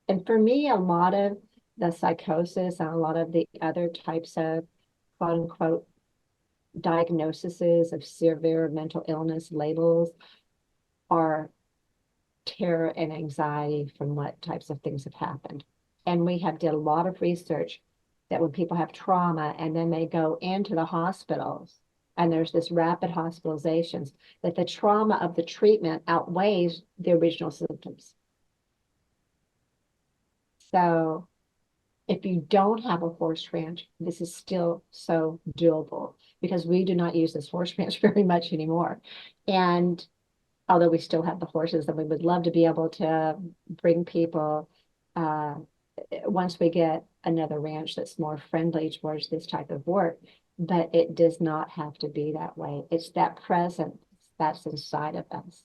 And for me, a lot of the psychosis and a lot of the other types of quote unquote diagnoses of severe mental illness labels are terror and anxiety from what types of things have happened. And we have did a lot of research that when people have trauma and then they go into the hospitals and there's this rapid hospitalizations, that the trauma of the treatment outweighs the original symptoms. So if you don't have a horse ranch, this is still so doable because we do not use this horse ranch very much anymore. And although we still have the horses, and we would love to be able to bring people once we get another ranch that's more friendly towards this type of work. But it does not have to be that way. It's that presence that's inside of us.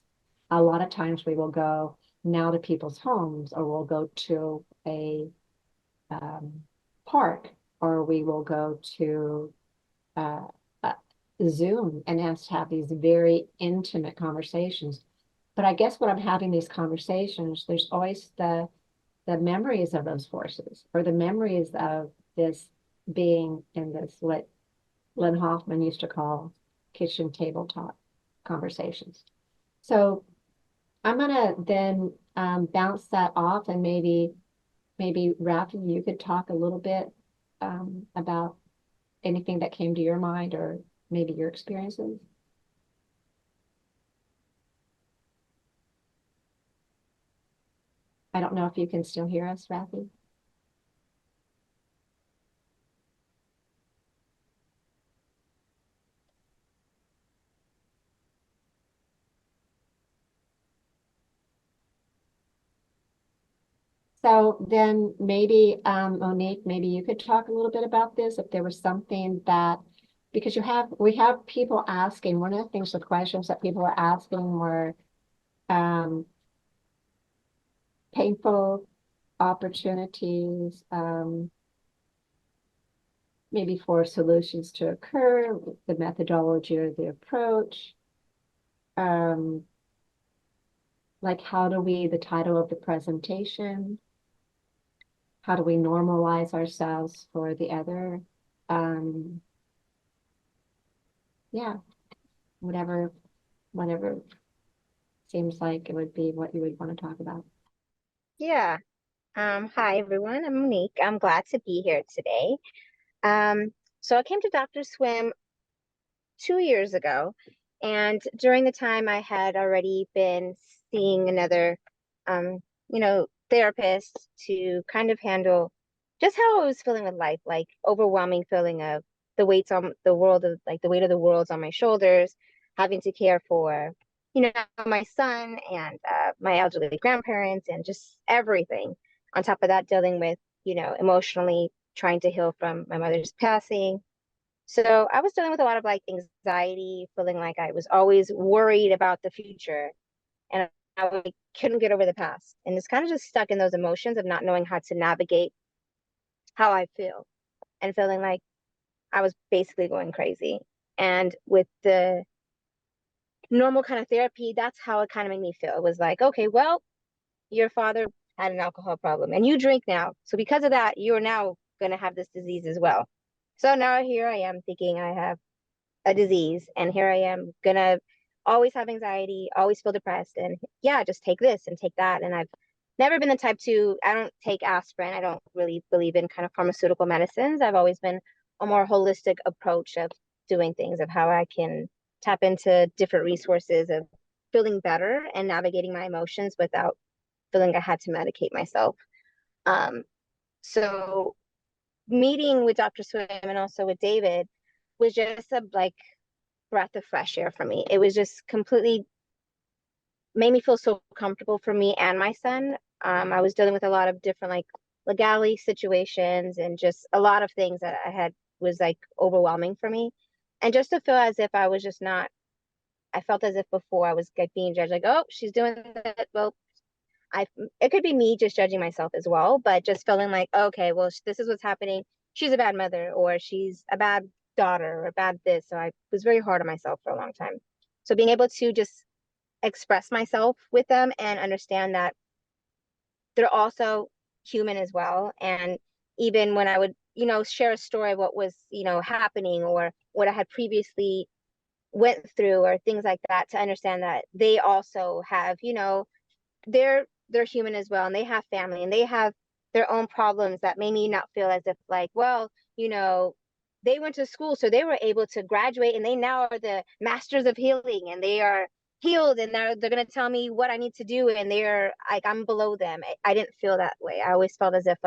A lot of times we will go now to people's homes, or we'll go to a park, or we will go to uh, Zoom and have these very intimate conversations. But I guess when I'm having these conversations, there's always the memories of those horses or the memories of this being in this what Len Hoffman used to call kitchen table talk conversations. So I'm gonna then bounce that off and maybe Rafi, you could talk a little bit about anything that came to your mind or maybe your experiences. I don't know if you can still hear us, Rafi. So then maybe, Monique, maybe you could talk a little bit about this, if there was something that, because we have people asking, one of the things, the questions that people are asking were um, painful opportunities, maybe for solutions to occur, the methodology or the approach, um, like the title of the presentation, how do we normalize ourselves for the other? Um, yeah, whatever, whatever seems like it would be what you would want to talk about. Yeah. Hi everyone. I'm Monique. I'm glad to be here today. So I came to Dr. Swim 2 years ago, and during the time I had already been seeing another, um, therapist to kind of handle just how I was feeling with life, like overwhelming feeling of the weights on the world of like the weight of the world's on my shoulders, having to care for my son and my elderly grandparents and just everything. On top of that, dealing with, emotionally trying to heal from my mother's passing. So I was dealing with a lot of like anxiety, feeling like I was always worried about the future and I couldn't get over the past. And it's kind of just stuck in those emotions of not knowing how to navigate how I feel and feeling like I was basically going crazy. And with the normal kind of therapy, that's how it kind of made me feel. It was like, okay, well, your father had an alcohol problem and you drink now. So because of that, you're now going to have this disease as well. So now here I am thinking I have a disease and here I am going to always have anxiety, always feel depressed. And yeah, just take this and take that. And I've never been the type to, I don't take aspirin. I don't really believe in kind of pharmaceutical medicines. I've always been a more holistic approach of doing things, of how I can tap into different resources of feeling better and navigating my emotions without feeling I had to medicate myself. Um, so meeting with Dr. Swim and also with David was just a like breath of fresh air for me. It was just completely made me feel so comfortable for me and my son. I was dealing with a lot of different like legality situations and just a lot of things that I had was like overwhelming for me. And just to feel as if I was just not, I felt as if before I was like being judged, like, oh, she's doing that. Well, it could be me just judging myself as well, but just feeling like, okay, well, this is what's happening. She's a bad mother, or she's a bad daughter, or a bad this. So I was very hard on myself for a long time. So being able to just express myself with them and understand that they're also human as well. And even when I would, share a story of what was, happening or what I had previously went through or things like that, to understand that they also have, they're human as well and they have family and they have their own problems that made me not feel as if like, well, they went to school so they were able to graduate and they now are the masters of healing and they are healed and they're going to tell me what I need to do and they're like I'm below them. I didn't feel that way. I always felt as if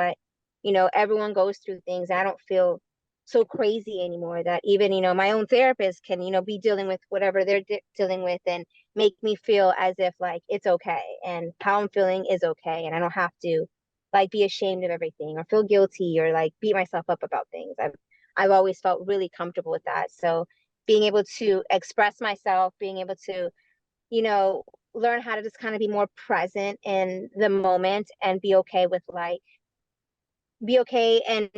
everyone goes through things. I don't feel so crazy anymore that even my own therapist can be dealing with whatever they're dealing with and make me feel as if like it's okay and how I'm feeling is okay and I don't have to like be ashamed of everything or feel guilty or like beat myself up about things. I've always felt really comfortable with that. So being able to express myself, being able to, learn how to just kind of be more present in the moment and be okay with like be okay and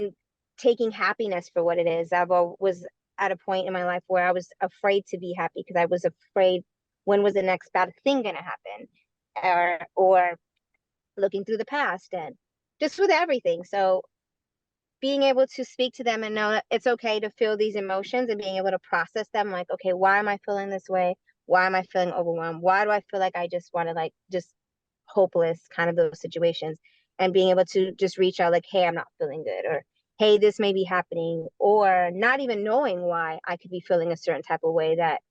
taking happiness for what it is. Was at a point in my life where I was afraid to be happy because I was afraid when was the next bad thing going to happen or looking through the past and just with everything. So being able to speak to them and know that it's okay to feel these emotions and being able to process them like, okay, why am I feeling this way? Why am I feeling overwhelmed? Why do I feel like I just want to like just hopeless kind of those situations and being able to just reach out like, hey, I'm not feeling good or hey, this may be happening or not even knowing why I could be feeling a certain type of way that,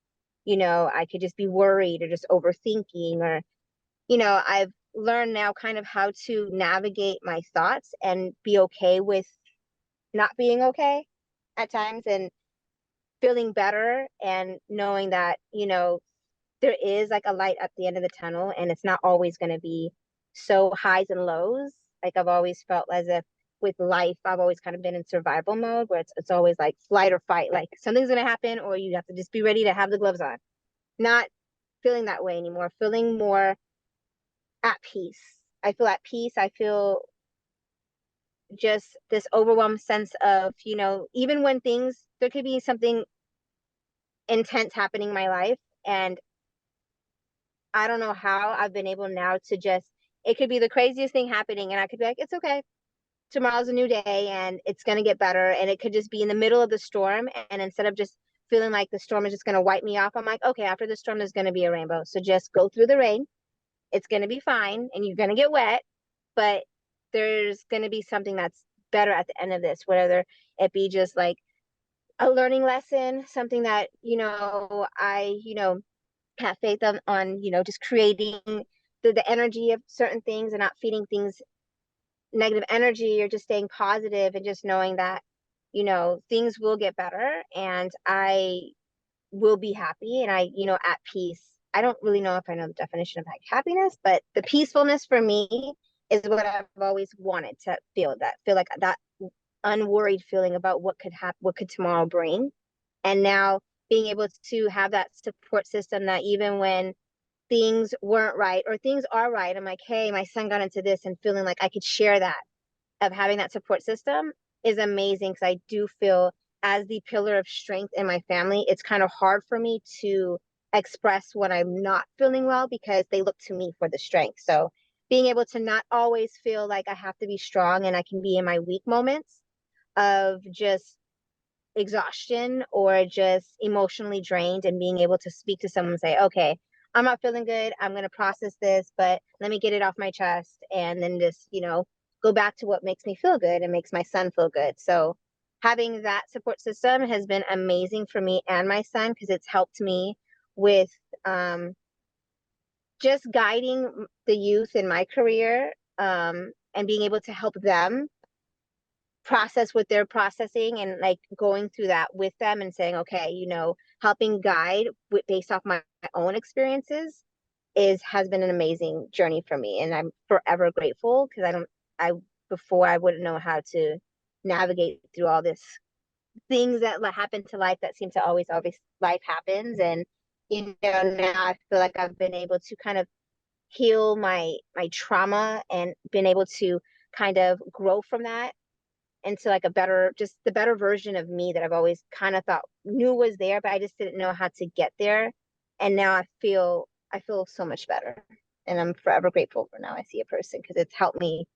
I could just be worried or just overthinking or, I've learned now kind of how to navigate my thoughts and be okay with not being okay at times and feeling better and knowing that, there is like a light at the end of the tunnel and it's not always going to be so highs and lows. Like I've always felt as if with life, I've always kind of been in survival mode where it's always like flight or fight, like something's going to happen or you have to just be ready to have the gloves on. Not feeling that way anymore, feeling more at peace. I feel at peace. I feel just this overwhelmed sense of, even when there could be something intense happening in my life and I don't know how I've been able now to just, it could be the craziest thing happening and I could be like, it's okay. Tomorrow's a new day and it's going to get better. And it could just be in the middle of the storm. And instead of just feeling like the storm is just going to wipe me off, I'm like, okay, after the storm, there's going to be a rainbow. So just go through the rain. It's going to be fine and you're going to get wet, but there's going to be something that's better at the end of this, whether it be just like a learning lesson, something that, I, have faith on just creating the energy of certain things and not feeding things negative energy or just staying positive and just knowing that things will get better and I will be happy and I at peace I don't really know if I know the definition of like happiness, but the peacefulness for me is what I've always wanted to feel, that feel like that unworried feeling about what could happen, what could tomorrow bring. And now being able to have that support system, that even when things weren't right or things are right, I'm like, hey, my son got into this, and feeling like I could share that, of having that support system is amazing, because I do feel as the pillar of strength in my family, it's kind of hard for me to express when I'm not feeling well, because they look to me for the strength. So being able to not always feel like I have to be strong, and I can be in my weak moments of just exhaustion or just emotionally drained, and being able to speak to someone and say, okay, I'm not feeling good, I'm going to process this, but let me get it off my chest, and then just, go back to what makes me feel good and makes my son feel good. So having that support system has been amazing for me and my son, because it's helped me with just guiding the youth in my career, and being able to help them process what they're processing, and like going through that with them and saying, okay, helping guide based off my own experiences has been an amazing journey for me. And I'm forever grateful, because I before I wouldn't know how to navigate through all this things that happen to life, that seem to always life happens. And now I feel like I've been able to kind of heal my trauma, and been able to kind of grow from that into like just the better version of me that I've always kind of thought knew was there, but I just didn't know how to get there. And now I feel so much better. And I'm forever grateful for Now I See a Person, because it's helped me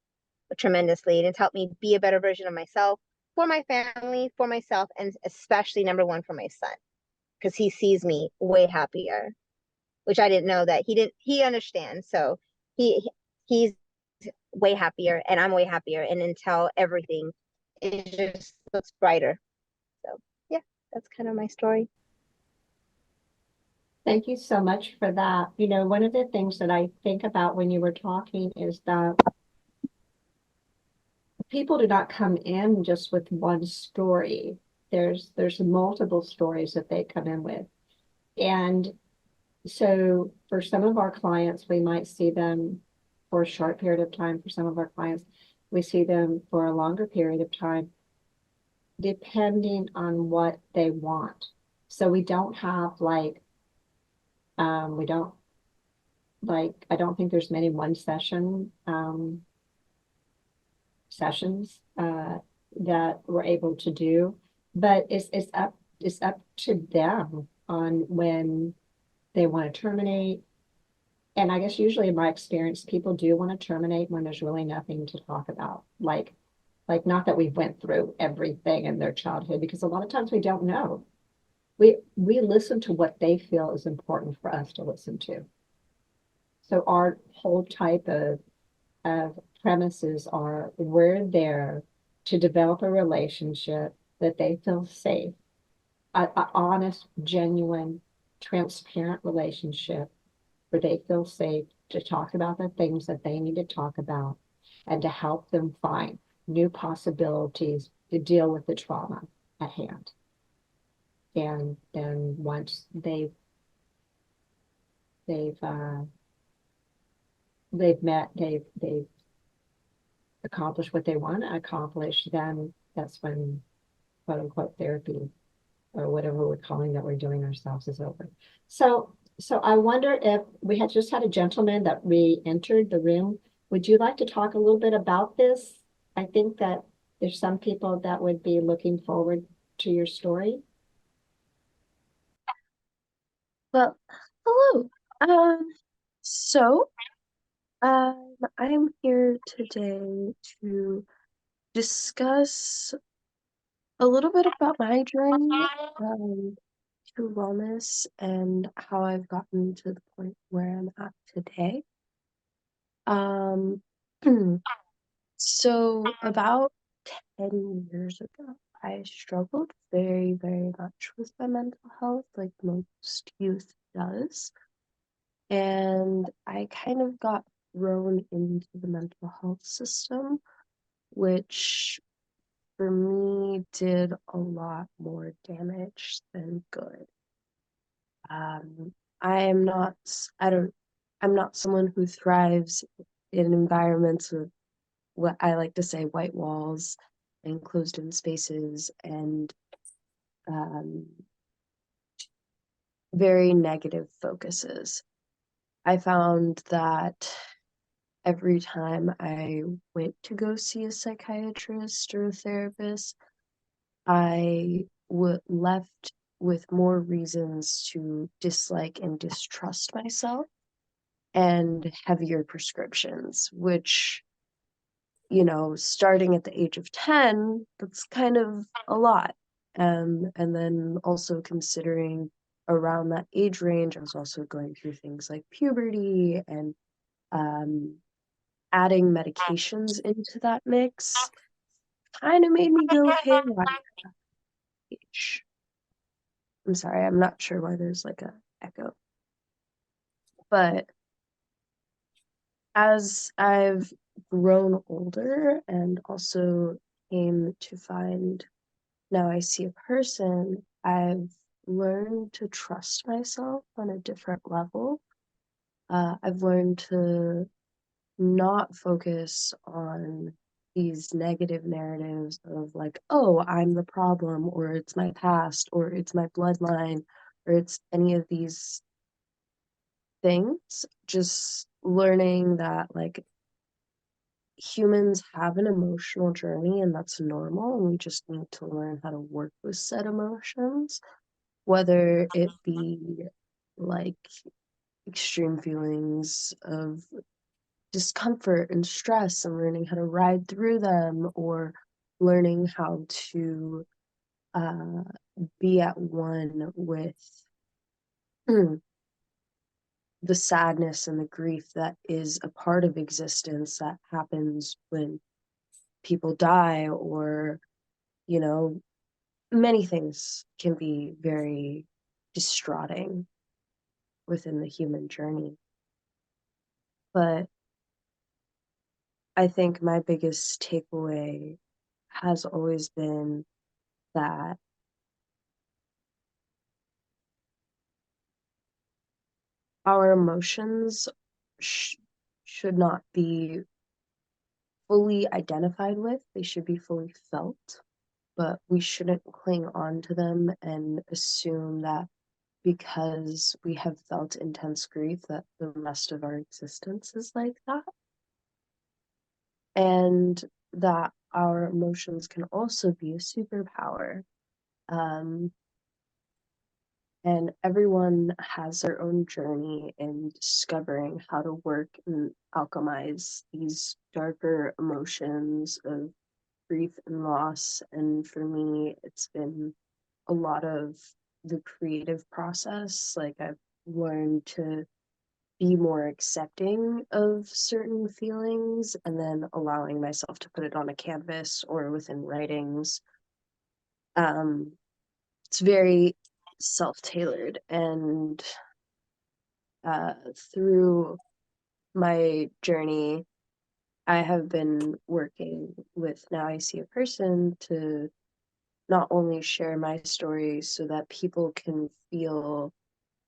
tremendously, and it's helped me be a better version of myself, for my family, for myself, and especially number one for my son, because he sees me way happier, which I didn't know that he understands. So he's way happier, and I'm way happier, and until everything, it just looks brighter. So yeah, that's kind of my story. Thank you so much for that. One of the things that I think about when you were talking is that people do not come in just with one story. There's multiple stories that they come in with. And so for some of our clients, we might see them for a short period of time. For some of our clients, we see them for a longer period of time, depending on what they want. So we don't have we don't I don't think there's many one session sessions that we're able to do, but it's up to them on when they want to terminate. And I guess usually in my experience, people do want to terminate when there's really nothing to talk about. Like not that we went through everything in their childhood, because a lot of times we don't know. We listen to what they feel is important for us to listen to. So our whole type of premises are, we're there to develop a relationship that they feel safe, a honest, genuine, transparent relationship where they feel safe to talk about the things that they need to talk about, and to help them find new possibilities to deal with the trauma at hand. And then once they've they've accomplished what they want to accomplish, then that's when quote unquote therapy, or whatever we're calling that we're doing ourselves, is over. So I wonder if we had just had a gentleman that re-entered the room. Would you like to talk a little bit about this? I think that there's some people that would be looking forward to your story. Well, hello. So, I'm here today to discuss a little bit about my journey to wellness, and how I've gotten to the point where I'm at today. Um, so about 10 years ago, I struggled very, very much with my mental health, like most youth does. And I kind of got thrown into the mental health system, which for me did a lot more damage than good. I'm not someone who thrives in environments with what I like to say white walls and closed in spaces and very negative focuses. I found that every time I went to go see a psychiatrist or a therapist, I left with more reasons to dislike and distrust myself and heavier prescriptions, which, starting at the age of 10, that's kind of a lot. And then also considering around that age range, I was also going through things like puberty and adding medications into that mix kind of made me go haywire. I'm sorry, I'm not sure why there's like a echo. But as I've grown older and also came to find Now I See a Person, I've learned to trust myself on a different level. I've learned to not focus on these negative narratives of like, oh, I'm the problem, or it's my past, or it's my bloodline, or it's any of these things. Just learning that like humans have an emotional journey and that's normal, and we just need to learn how to work with said emotions, whether it be like extreme feelings of discomfort and stress and learning how to ride through them, or learning how to uh, be at one with the sadness and the grief that is a part of existence that happens when people die, or, many things can be very distraughting within the human journey. But I think my biggest takeaway has always been that our emotions should not be fully identified with, they should be fully felt, but we shouldn't cling on to them and assume that because we have felt intense grief that the rest of our existence is like that. And that our emotions can also be a superpower. And everyone has their own journey in discovering how to work and alchemize these darker emotions of grief and loss. And for me, it's been a lot of the creative process. Like I've learned to be more accepting of certain feelings and then allowing myself to put it on a canvas or within writings. It's very self-tailored, and through my journey, I have been working with Now I See a Person to not only share my story so that people can feel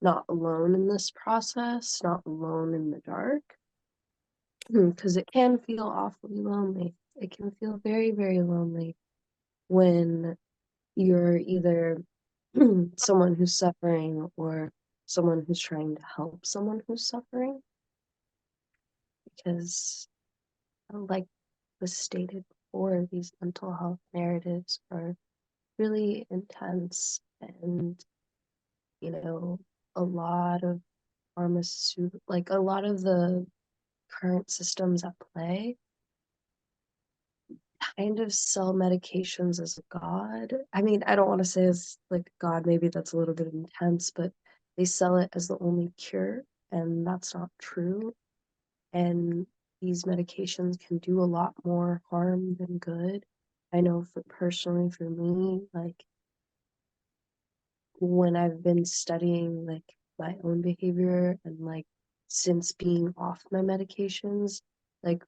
not alone in this process, not alone in the dark, because it can feel awfully lonely. It can feel very, very lonely when you're either someone who's suffering or someone who's trying to help someone who's suffering. Because, like was stated before, these mental health narratives are really intense, and a lot of a lot of the current systems at play kind of sell medications as a god. I mean, I don't want to say as like god, maybe that's a little bit intense, but they sell it as the only cure, and that's not true. And these medications can do a lot more harm than good. I know personally for me, like when I've been studying like my own behavior and like since being off my medications, like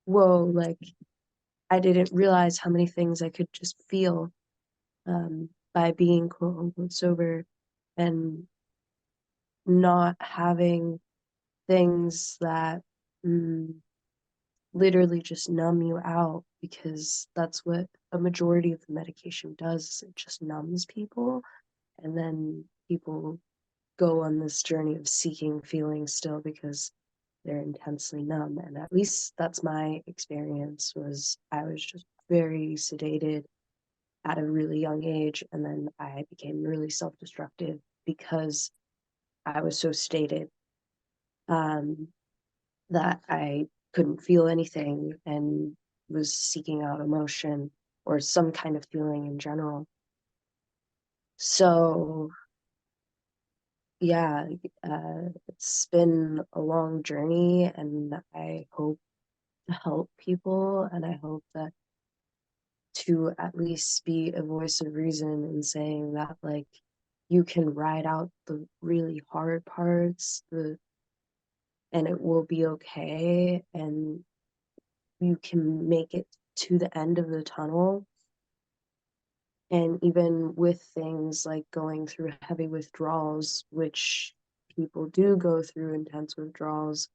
whoa, like I didn't realize how many things I could just feel by being quote unquote sober. And not having things that literally just numb you out, because that's what a majority of the medication does, is it just numbs people, and then people go on this journey of seeking feelings still because they're intensely numb. And at least that's my experience, was I was just very sedated at a really young age, and then I became really self-destructive because I was so sedated that I couldn't feel anything and was seeking out emotion or some kind of feeling in general. So yeah, it's been a long journey, and I hope to help people, and I hope that to at least be a voice of reason in saying that, like, you can ride out the really hard parts, and it will be okay, and you can make it to the end of the tunnel. And even with things like going through heavy withdrawals, which people do go through intense withdrawals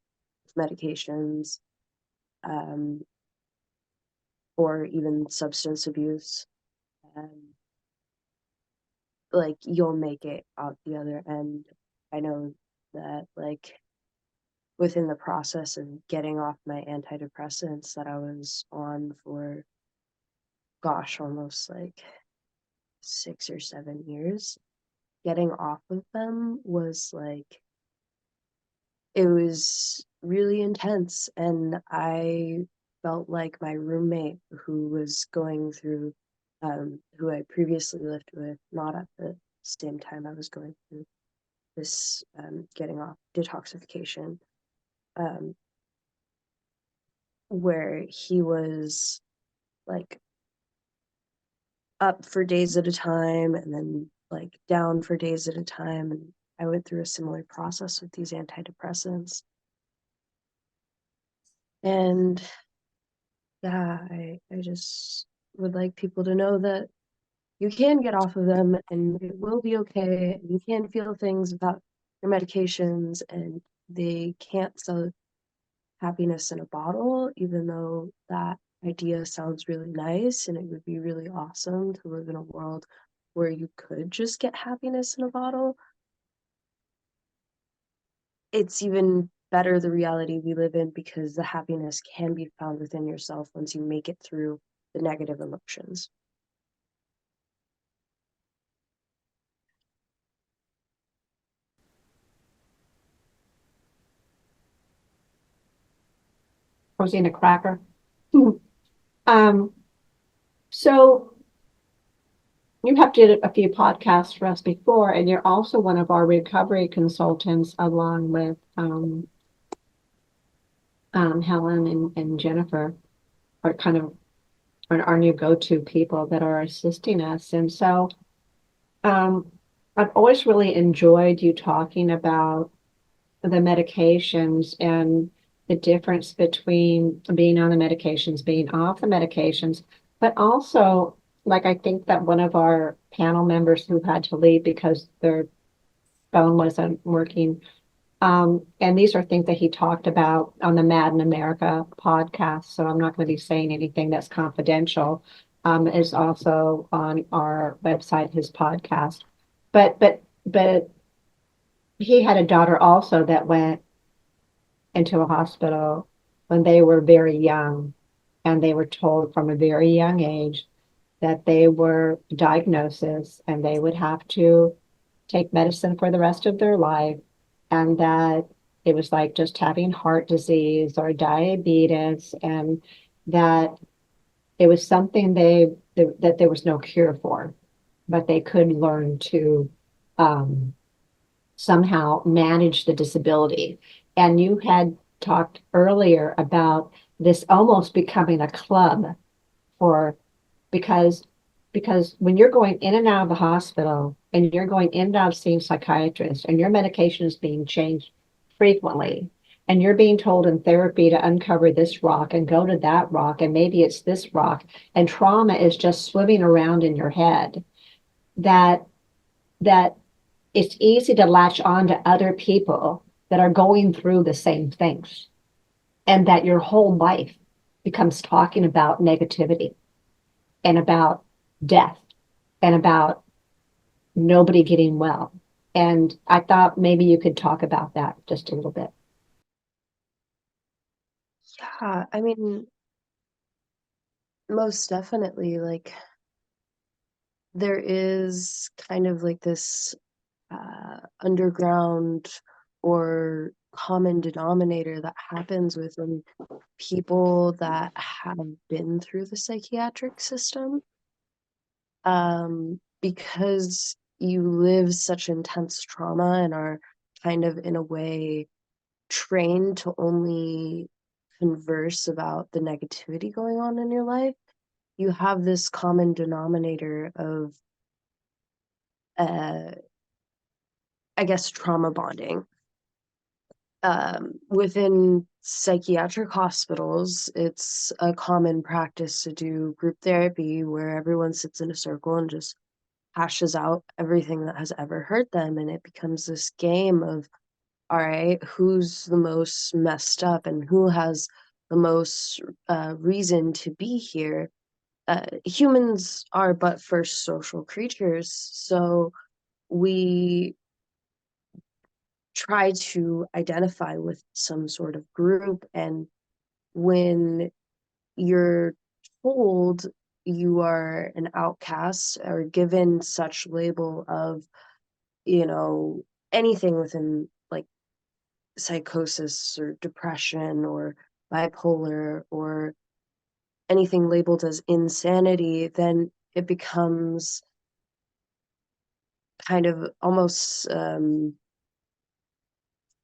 with medications, or even substance abuse, like, you'll make it out the other end. I know that, like, within the process of getting off my antidepressants that I was on for, gosh, almost like 6 or 7 years, getting off of them was like, it was really intense. And I felt like my roommate, who was going through, who I previously lived with, not at the same time I was going through this getting off detoxification, where he was like up for days at a time and then like down for days at a time. And I went through a similar process with these antidepressants. And yeah, I just would like people to know that you can get off of them and it will be okay. You can feel things about your medications, and they can't sell happiness in a bottle, even though that idea sounds really nice and it would be really awesome to live in a world where you could just get happiness in a bottle. It's even better the reality we live in, because the happiness can be found within yourself once you make it through the negative emotions. Rosina Cracker. Um, so you have did a few podcasts for us before, and you're also one of our recovery consultants, along with Helen and Jennifer, are kind of our new go-to people that are assisting us. And so I've always really enjoyed you talking about the medications and the difference between being on the medications, being off the medications, but also, like, I think that one of our panel members who had to leave because their phone wasn't working. And these are things that he talked about on the Mad in America podcast. So I'm not going to be saying anything that's confidential. Is also on our website, his podcast. But he had a daughter also that went into a hospital when they were very young, and they were told from a very young age that they were diagnosis and they would have to take medicine for the rest of their life, and that it was like just having heart disease or diabetes, and that it was something that there was no cure for, but they could learn to somehow manage the disability. And you had talked earlier about this almost becoming a club for, because when you're going in and out of the hospital and you're going in and out of seeing psychiatrists and your medication is being changed frequently, and you're being told in therapy to uncover this rock and go to that rock, and maybe it's this rock, and trauma is just swimming around in your head, that it's easy to latch on to other people that are going through the same things, and that your whole life becomes talking about negativity and about death and about nobody getting well. And I thought maybe you could talk about that just a little bit. Yeah, I mean, most definitely, like, there is kind of like this underground or common denominator that happens within people that have been through the psychiatric system. Because you live such intense trauma and are kind of in a way trained to only converse about the negativity going on in your life, you have this common denominator of I guess trauma bonding. Within psychiatric hospitals, it's a common practice to do group therapy where everyone sits in a circle and just hashes out everything that has ever hurt them. And it becomes this game of, all right, who's the most messed up and who has the most reason to be here. Humans are but first social creatures. So we try to identify with some sort of group. And when you're told you are an outcast or given such label of, you know, anything within like psychosis or depression or bipolar or anything labeled as insanity, then it becomes kind of almost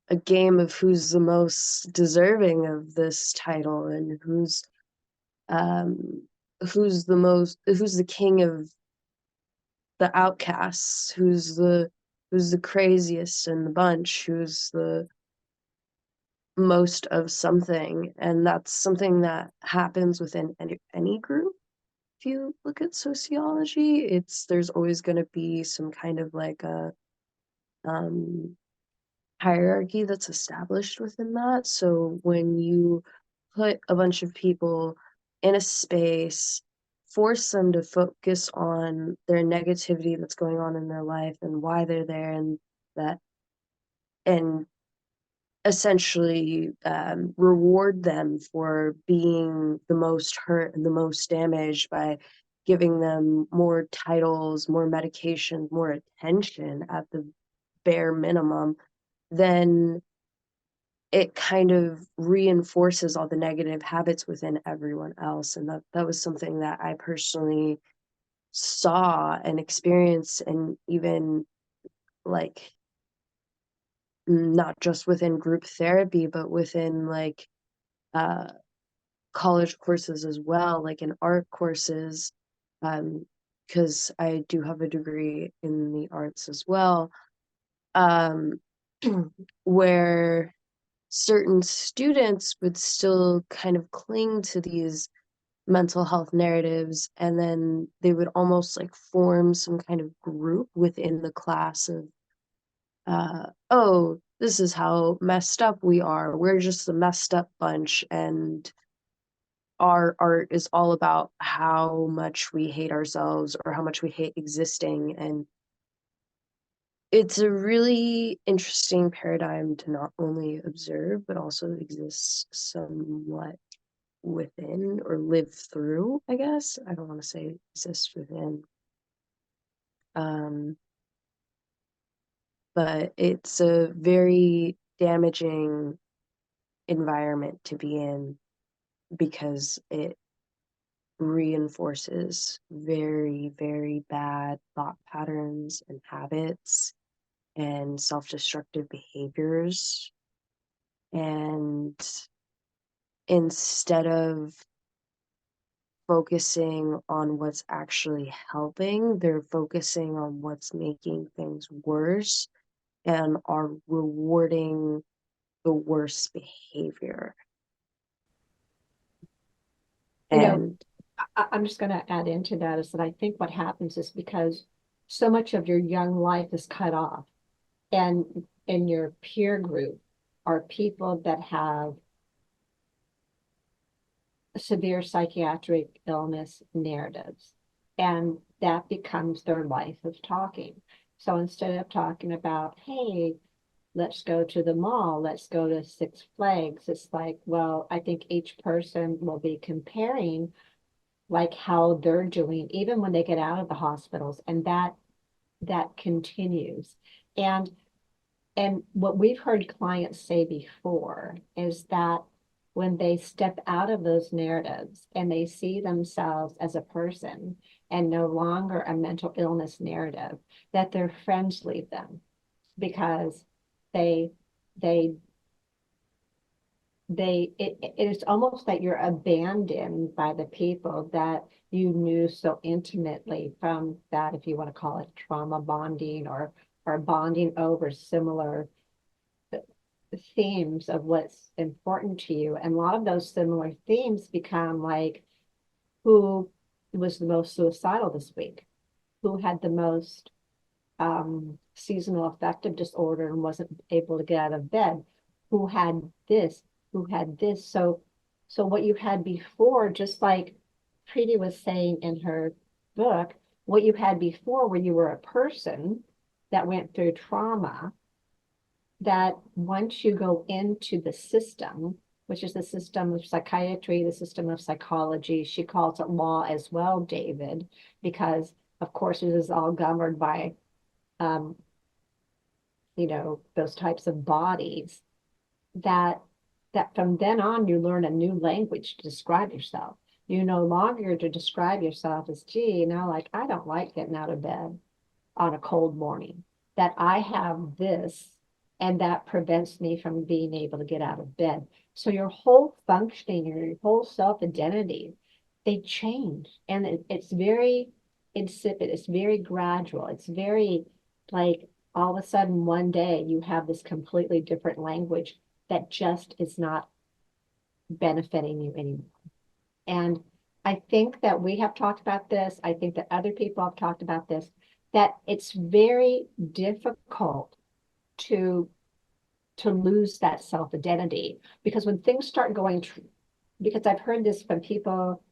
a game of who's the most deserving of this title and um who's the king of the outcasts, who's the craziest in the bunch, who's the most of something. And that's something that happens within any group. If you look at sociology, there's always going to be some kind of like a um hierarchy that's established within that. So when you put a bunch of people in a space, force them to focus on their negativity that's going on in their life and why they're there, and that, and essentially reward them for being the most hurt and the most damaged by giving them more titles, more medication, more attention at the bare minimum, then it kind of reinforces all the negative habits within everyone else. And that was something that I personally saw and experienced, and even like not just within group therapy, but within like uh, college courses as well, like in art courses, because I do have a degree in the arts as well, um, where certain students would still kind of cling to these mental health narratives, and then they would almost like form some kind of group within the class of oh, this is how messed up we are, we're just the messed up bunch, and our art is all about how much we hate ourselves or how much we hate existing. And it's a really interesting paradigm to not only observe but also exist somewhat within or live through, I guess. I don't want to say exist within. But it's a very damaging environment to be in because it reinforces very, very bad thought patterns and habits and self-destructive behaviors. And instead of focusing on what's actually helping, they're focusing on what's making things worse and are rewarding the worst behavior. You know, And I'm just going to add into that is that I think what happens is because so much of your young life is cut off and in your peer group are people that have severe psychiatric illness narratives, and that becomes their life of talking. So instead of talking about, hey, let's go to the mall, let's go to Six Flags, it's like, well, I think each person will be comparing like how they're doing, even when they get out of the hospitals, and that continues. And what we've heard clients say before is that when they step out of those narratives and they see themselves as a person and no longer a mental illness narrative, that their friends leave them because they they it's almost like you're abandoned by the people that you knew so intimately from that, if you want to call it trauma bonding or bonding over similar themes of what's important to you. And a lot of those similar themes become like, who was the most suicidal this week? Who had the most seasonal affective disorder and wasn't able to get out of bed? Who had this? Who had this? So what you had before, just like Preeti was saying in her book, what you had before where you were a person that went through trauma, that once you go into the system, which is the system of psychiatry, the system of psychology, she calls it law as well, David, because of course it is all governed by, um, those types of bodies, that from then on you learn a new language to describe yourself. You no longer to describe yourself as, gee, like I don't like getting out of bed on a cold morning, that I have this and that prevents me from being able to get out of bed. So your whole functioning, your whole self-identity, they change. And it's very insipid. It's very gradual. It's very like all of a sudden one day you have this completely different language that just is not benefiting you anymore. And I think that we have talked about this. I think that other people have talked about this, that it's very difficult to lose that self-identity, because when things start going, because I've heard this from people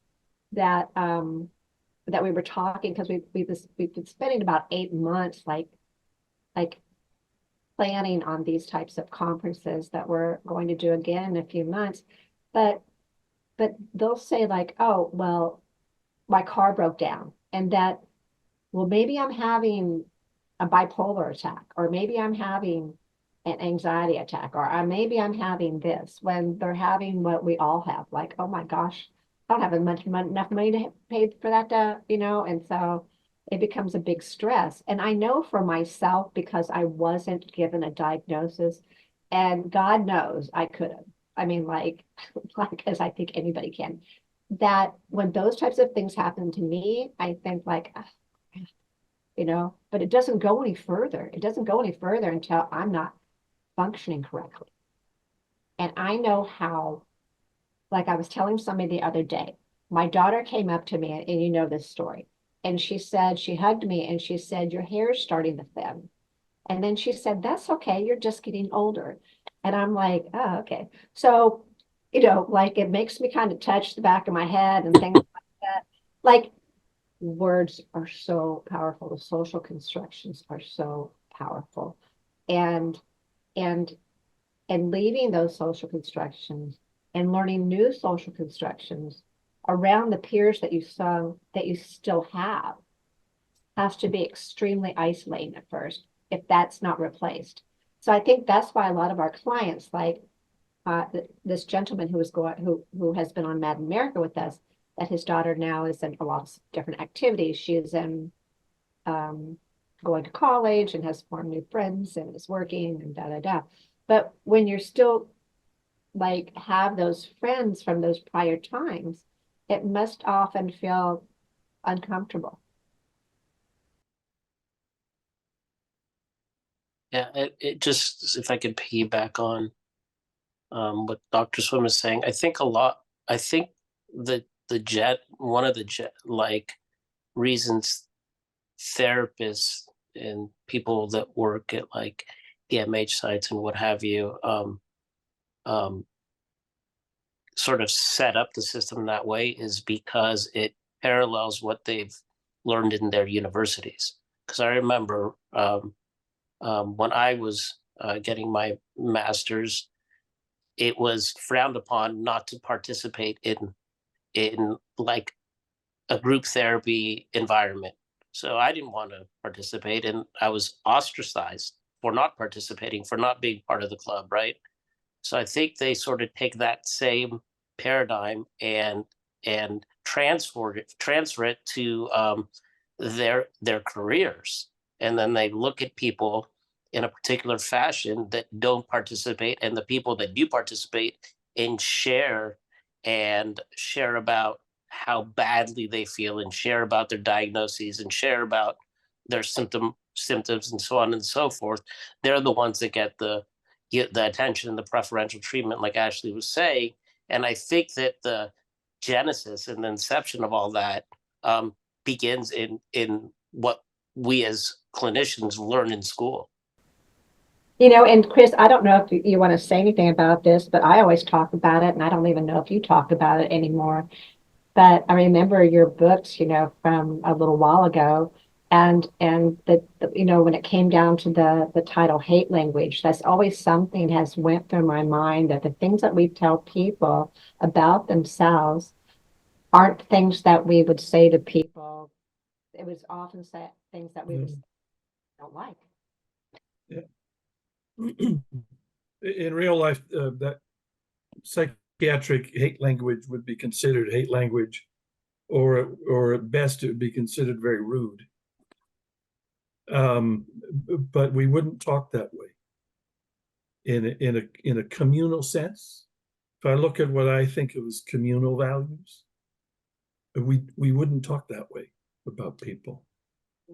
that that we were talking, because we've been spending about 8 months like planning on these types of conferences that we're going to do again in a few months, but they'll say like, oh, well, my car broke down, and that, well, maybe I'm having a bipolar attack, or maybe I'm having an anxiety attack, or maybe I'm having this, when they're having what we all have, like, oh my gosh, I don't have enough money to pay for that, and so it becomes a big stress. And I know for myself, because I wasn't given a diagnosis, and God knows I could have. I mean, like as I think anybody can, that when those types of things happen to me, I think like, but it doesn't go any further. It doesn't go any further until I'm not functioning correctly. And I know how, like I was telling somebody the other day, my daughter came up to me, and you know this story, and she hugged me, and she said, your hair is starting to thin. And then she said, that's okay, you're just getting older. And I'm like, oh, okay. So, like it makes me kind of touch the back of my head and things like that. Like, words are so powerful. The social constructions are so powerful. And and leaving those social constructions and learning new social constructions around the peers that you still have has to be extremely isolating at first if that's not replaced. So I think that's why a lot of our clients, like this gentleman who has been on Mad America with us, that his daughter now is in a lot of different activities. She is in going to college and has formed new friends and is working and da da da. But when you're still like have those friends from those prior times, it must often feel uncomfortable. Yeah, it just, if I could piggyback on what Dr. Swim is saying, I think that one of the like reasons therapists and people that work at like EMH sites and what have you, um, sort of set up the system that way is because it parallels what they've learned in their universities. Because I remember when I was getting my master's, it was frowned upon not to participate in like a group therapy environment. So I didn't want to participate, and I was ostracized for not participating, for not being part of the club, right? So I think they sort of take that same paradigm and transfer it to their careers, and then they look at people in a particular fashion that don't participate, and the people that do participate and share about how badly they feel and share about their diagnoses and share about their symptoms and so on and so forth. They're the ones that get the attention and the preferential treatment, like Ashley was saying. And I think that the genesis and the inception of all that begins in what we as clinicians learn in school. And Chris, I don't know if you want to say anything about this, but I always talk about it, and I don't even know if you talk about it anymore. But I remember your books, from a little while ago, and when it came down to the title hate language, that's always something has went through my mind, that the things that we tell people about themselves aren't things that we would say to people. It was often things that we would say, don't like. Yeah. In real life, that psychiatric hate language would be considered hate language, or at best it would be considered very rude. But we wouldn't talk that way in a communal sense. If I look at what I think of as communal values, we wouldn't talk that way about people.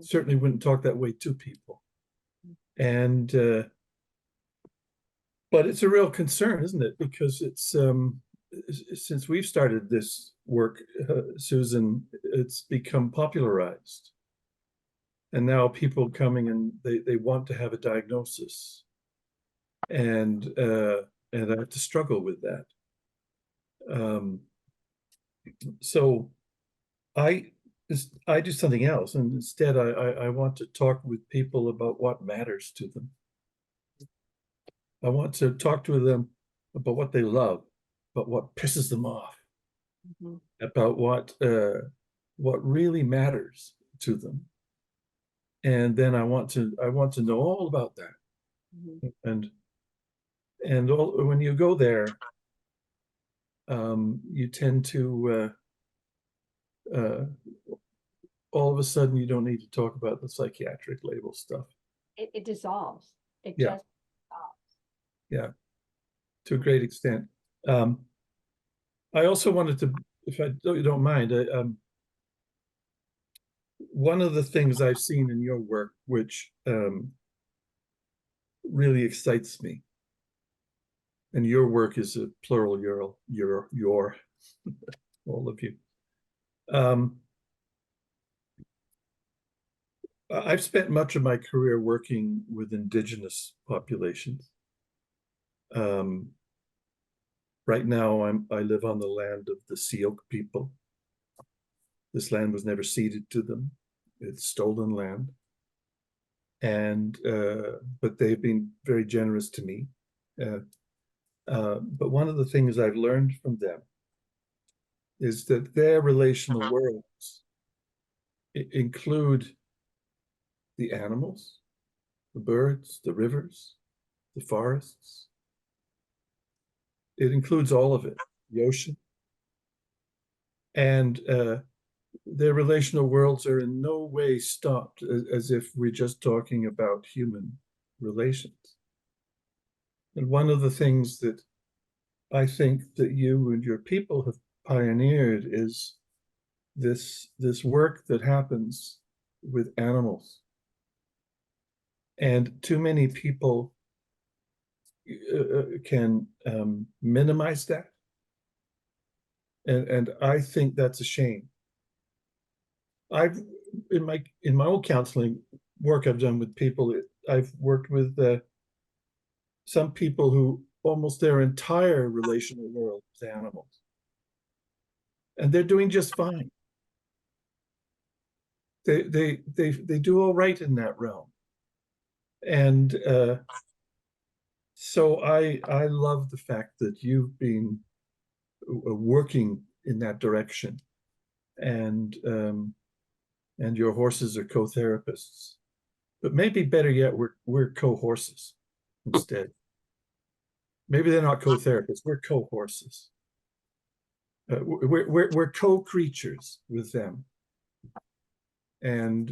Certainly wouldn't talk that way to people. And but it's a real concern, isn't it? Because it's since we've started this work, Susan, it's become popularized. And now people coming and they want to have a diagnosis. And I have to struggle with that. So I do something else, and instead I want to talk with people about what matters to them. I want to talk to them about what they love, about what pisses them off, about what really matters to them. And then I want to know all about that. And when you go there, you tend to all of a sudden you don't need to talk about the psychiatric label stuff. It dissolves. It Yeah. just dissolves. Yeah, to a great extent. I also wanted to, if you don't mind, one of the things I've seen in your work, which really excites me, and your work is a plural, your all of you. I've spent much of my career working with indigenous populations. Right now, I live on the land of the Sioux people. This land was never ceded to them; it's stolen land. And but they've been very generous to me. But one of the things I've learned from them is that their relational worlds include the animals, the birds, the rivers, the forests. It includes all of it, the ocean. And their relational worlds are in no way stopped as if we're just talking about human relations. And one of the things that I think that you and your people have pioneered is this work that happens with animals. And too many people can minimize that. And I think that's a shame. I've in my own counseling work I've done with people, I've worked with some people who almost their entire relational world is animals. And they're doing just fine. They do all right in that realm. And so I love the fact that you've been working in that direction, and your horses are co-therapists. But maybe better yet, we're co-horses instead. Maybe they're not co-therapists, we're co-horses. We're co-creatures with them, and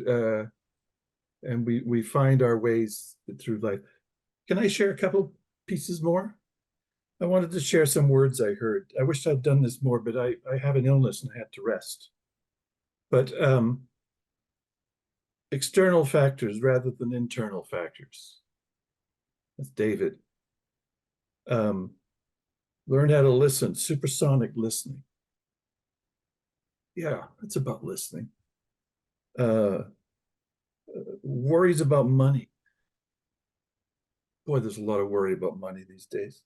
we find our ways through life. Can I share a couple pieces more? I wanted to share some words I heard. I wish I'd done this more, but I have an illness and I had to rest. But external factors rather than internal factors. That's David. Learn how to listen, supersonic listening. Yeah, it's about listening. Worries about money. Boy, there's a lot of worry about money these days.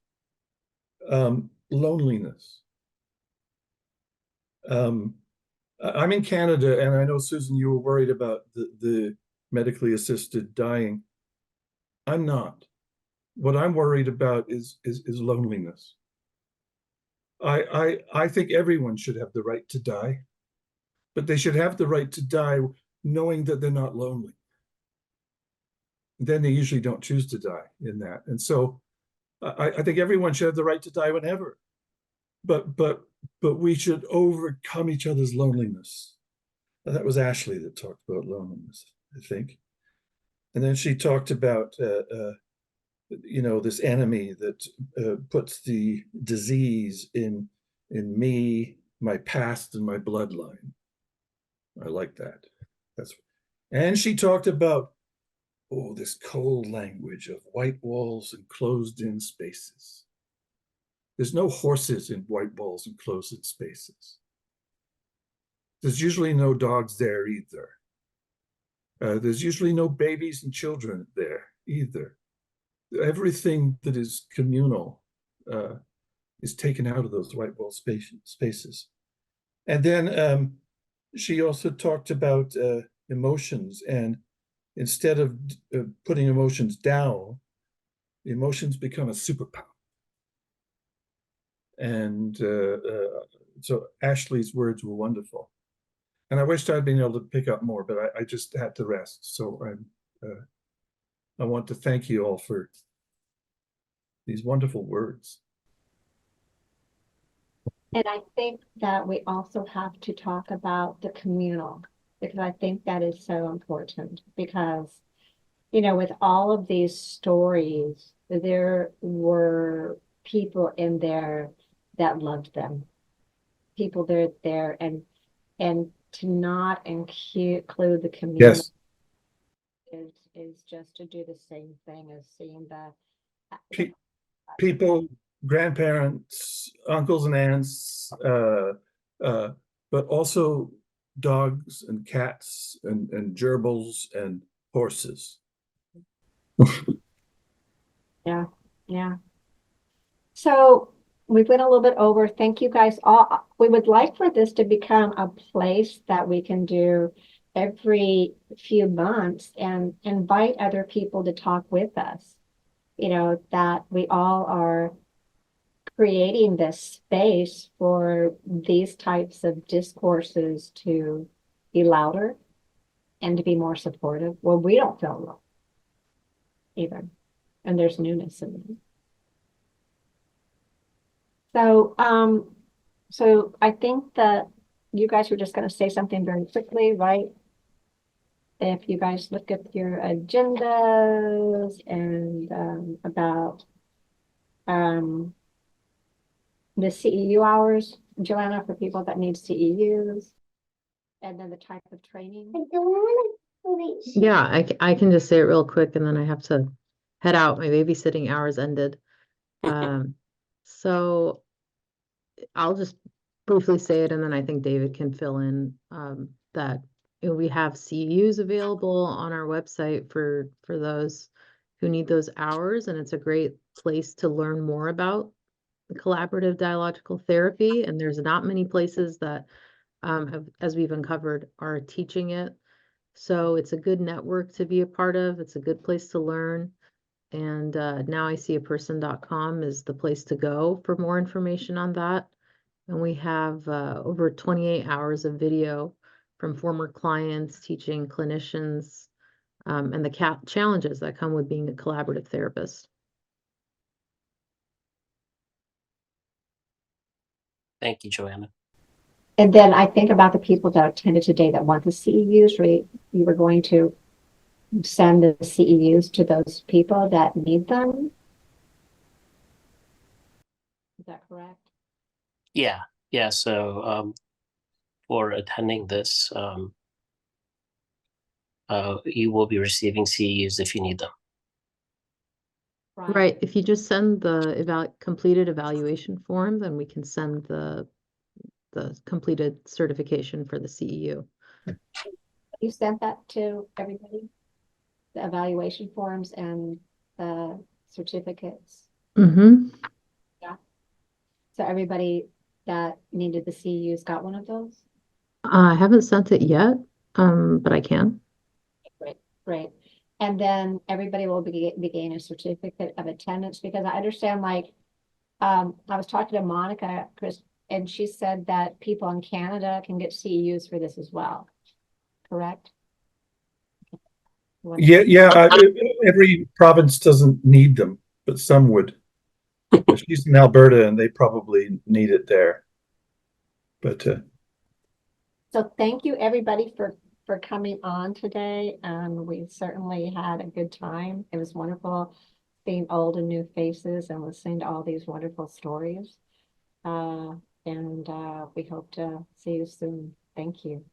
Loneliness. I'm in Canada, and I know, Susan, you were worried about the medically assisted dying. I'm not. What I'm worried about is loneliness. I think everyone should have the right to die, but they should have the right to die knowing that they're not lonely. Then they usually don't choose to die in that. And so I think everyone should have the right to die whenever. But we should overcome each other's loneliness. That was Ashley that talked about loneliness, I think. And then she talked about this enemy that puts the disease in me, my past, and my bloodline. I like that. And she talked about this cold language of white walls and closed-in spaces. There's no horses in white walls and closed-in spaces. There's usually no dogs there either. There's usually no babies and children there either. Everything that is communal is taken out of those white wall spaces. And then she also talked about emotions, and instead of putting emotions down, emotions become a superpower. And so Ashley's words were wonderful. And I wished I'd been able to pick up more, but I just had to rest. So I want to thank you all for these wonderful words. And I think that we also have to talk about the communal, because I think that is so important. Because, with all of these stories, there were people in there that loved them. People there, and to not include the communal is just to do the same thing as seeing the people, grandparents, uncles and aunts, but also dogs and cats and gerbils and horses. Yeah. So we went a little bit over. Thank you guys all. We would like for this to become a place that we can do every few months and invite other people to talk with us. That we all are creating this space for these types of discourses to be louder and to be more supportive. Well, we don't feel alone either. And there's newness in them. So I think that you guys were just going to say something very quickly, right? If you guys look at your agendas and about the CEU hours, Joanna, for people that need CEUs, and then the type of training. Yeah, I can just say it real quick and then I have to head out. My babysitting hours ended. So I'll just briefly say it and then I think David can fill in that we have CEUs available on our website for those who need those hours, and it's a great place to learn more about collaborative dialogical therapy. And there's not many places that have, as we've uncovered, are teaching it. So it's a good network to be a part of. It's a good place to learn. And nowiseeaperson.com is the place to go for more information on that. And we have over 28 hours of video from former clients teaching clinicians and the challenges that come with being a collaborative therapist. Thank you, Joanna. And then I think about the people that attended today that want the CEUs, right? You were going to send the CEUs to those people that need them. Is that correct? Yeah, yeah. So for attending this, you will be receiving CEUs if you need them. Right. If you just send the completed evaluation form, then we can send the completed certification for the CEU. You sent that to everybody? The evaluation forms and the certificates? Mm-hmm. So everybody that needed the CEUs got one of those? I haven't sent it yet, but I can. Great. And then everybody will be getting a certificate of attendance, because I understand, like, I was talking to Monica, Chris, and she said that people in Canada can get CEUs for this as well. Correct? Yeah. Every province doesn't need them, but some would. But she's in Alberta, and they probably need it there. But So thank you, everybody, for coming on today. We certainly had a good time. It was wonderful seeing old and new faces and listening to all these wonderful stories. And we hope to see you soon. Thank you.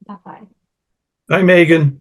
Bye-bye. hi, Megan.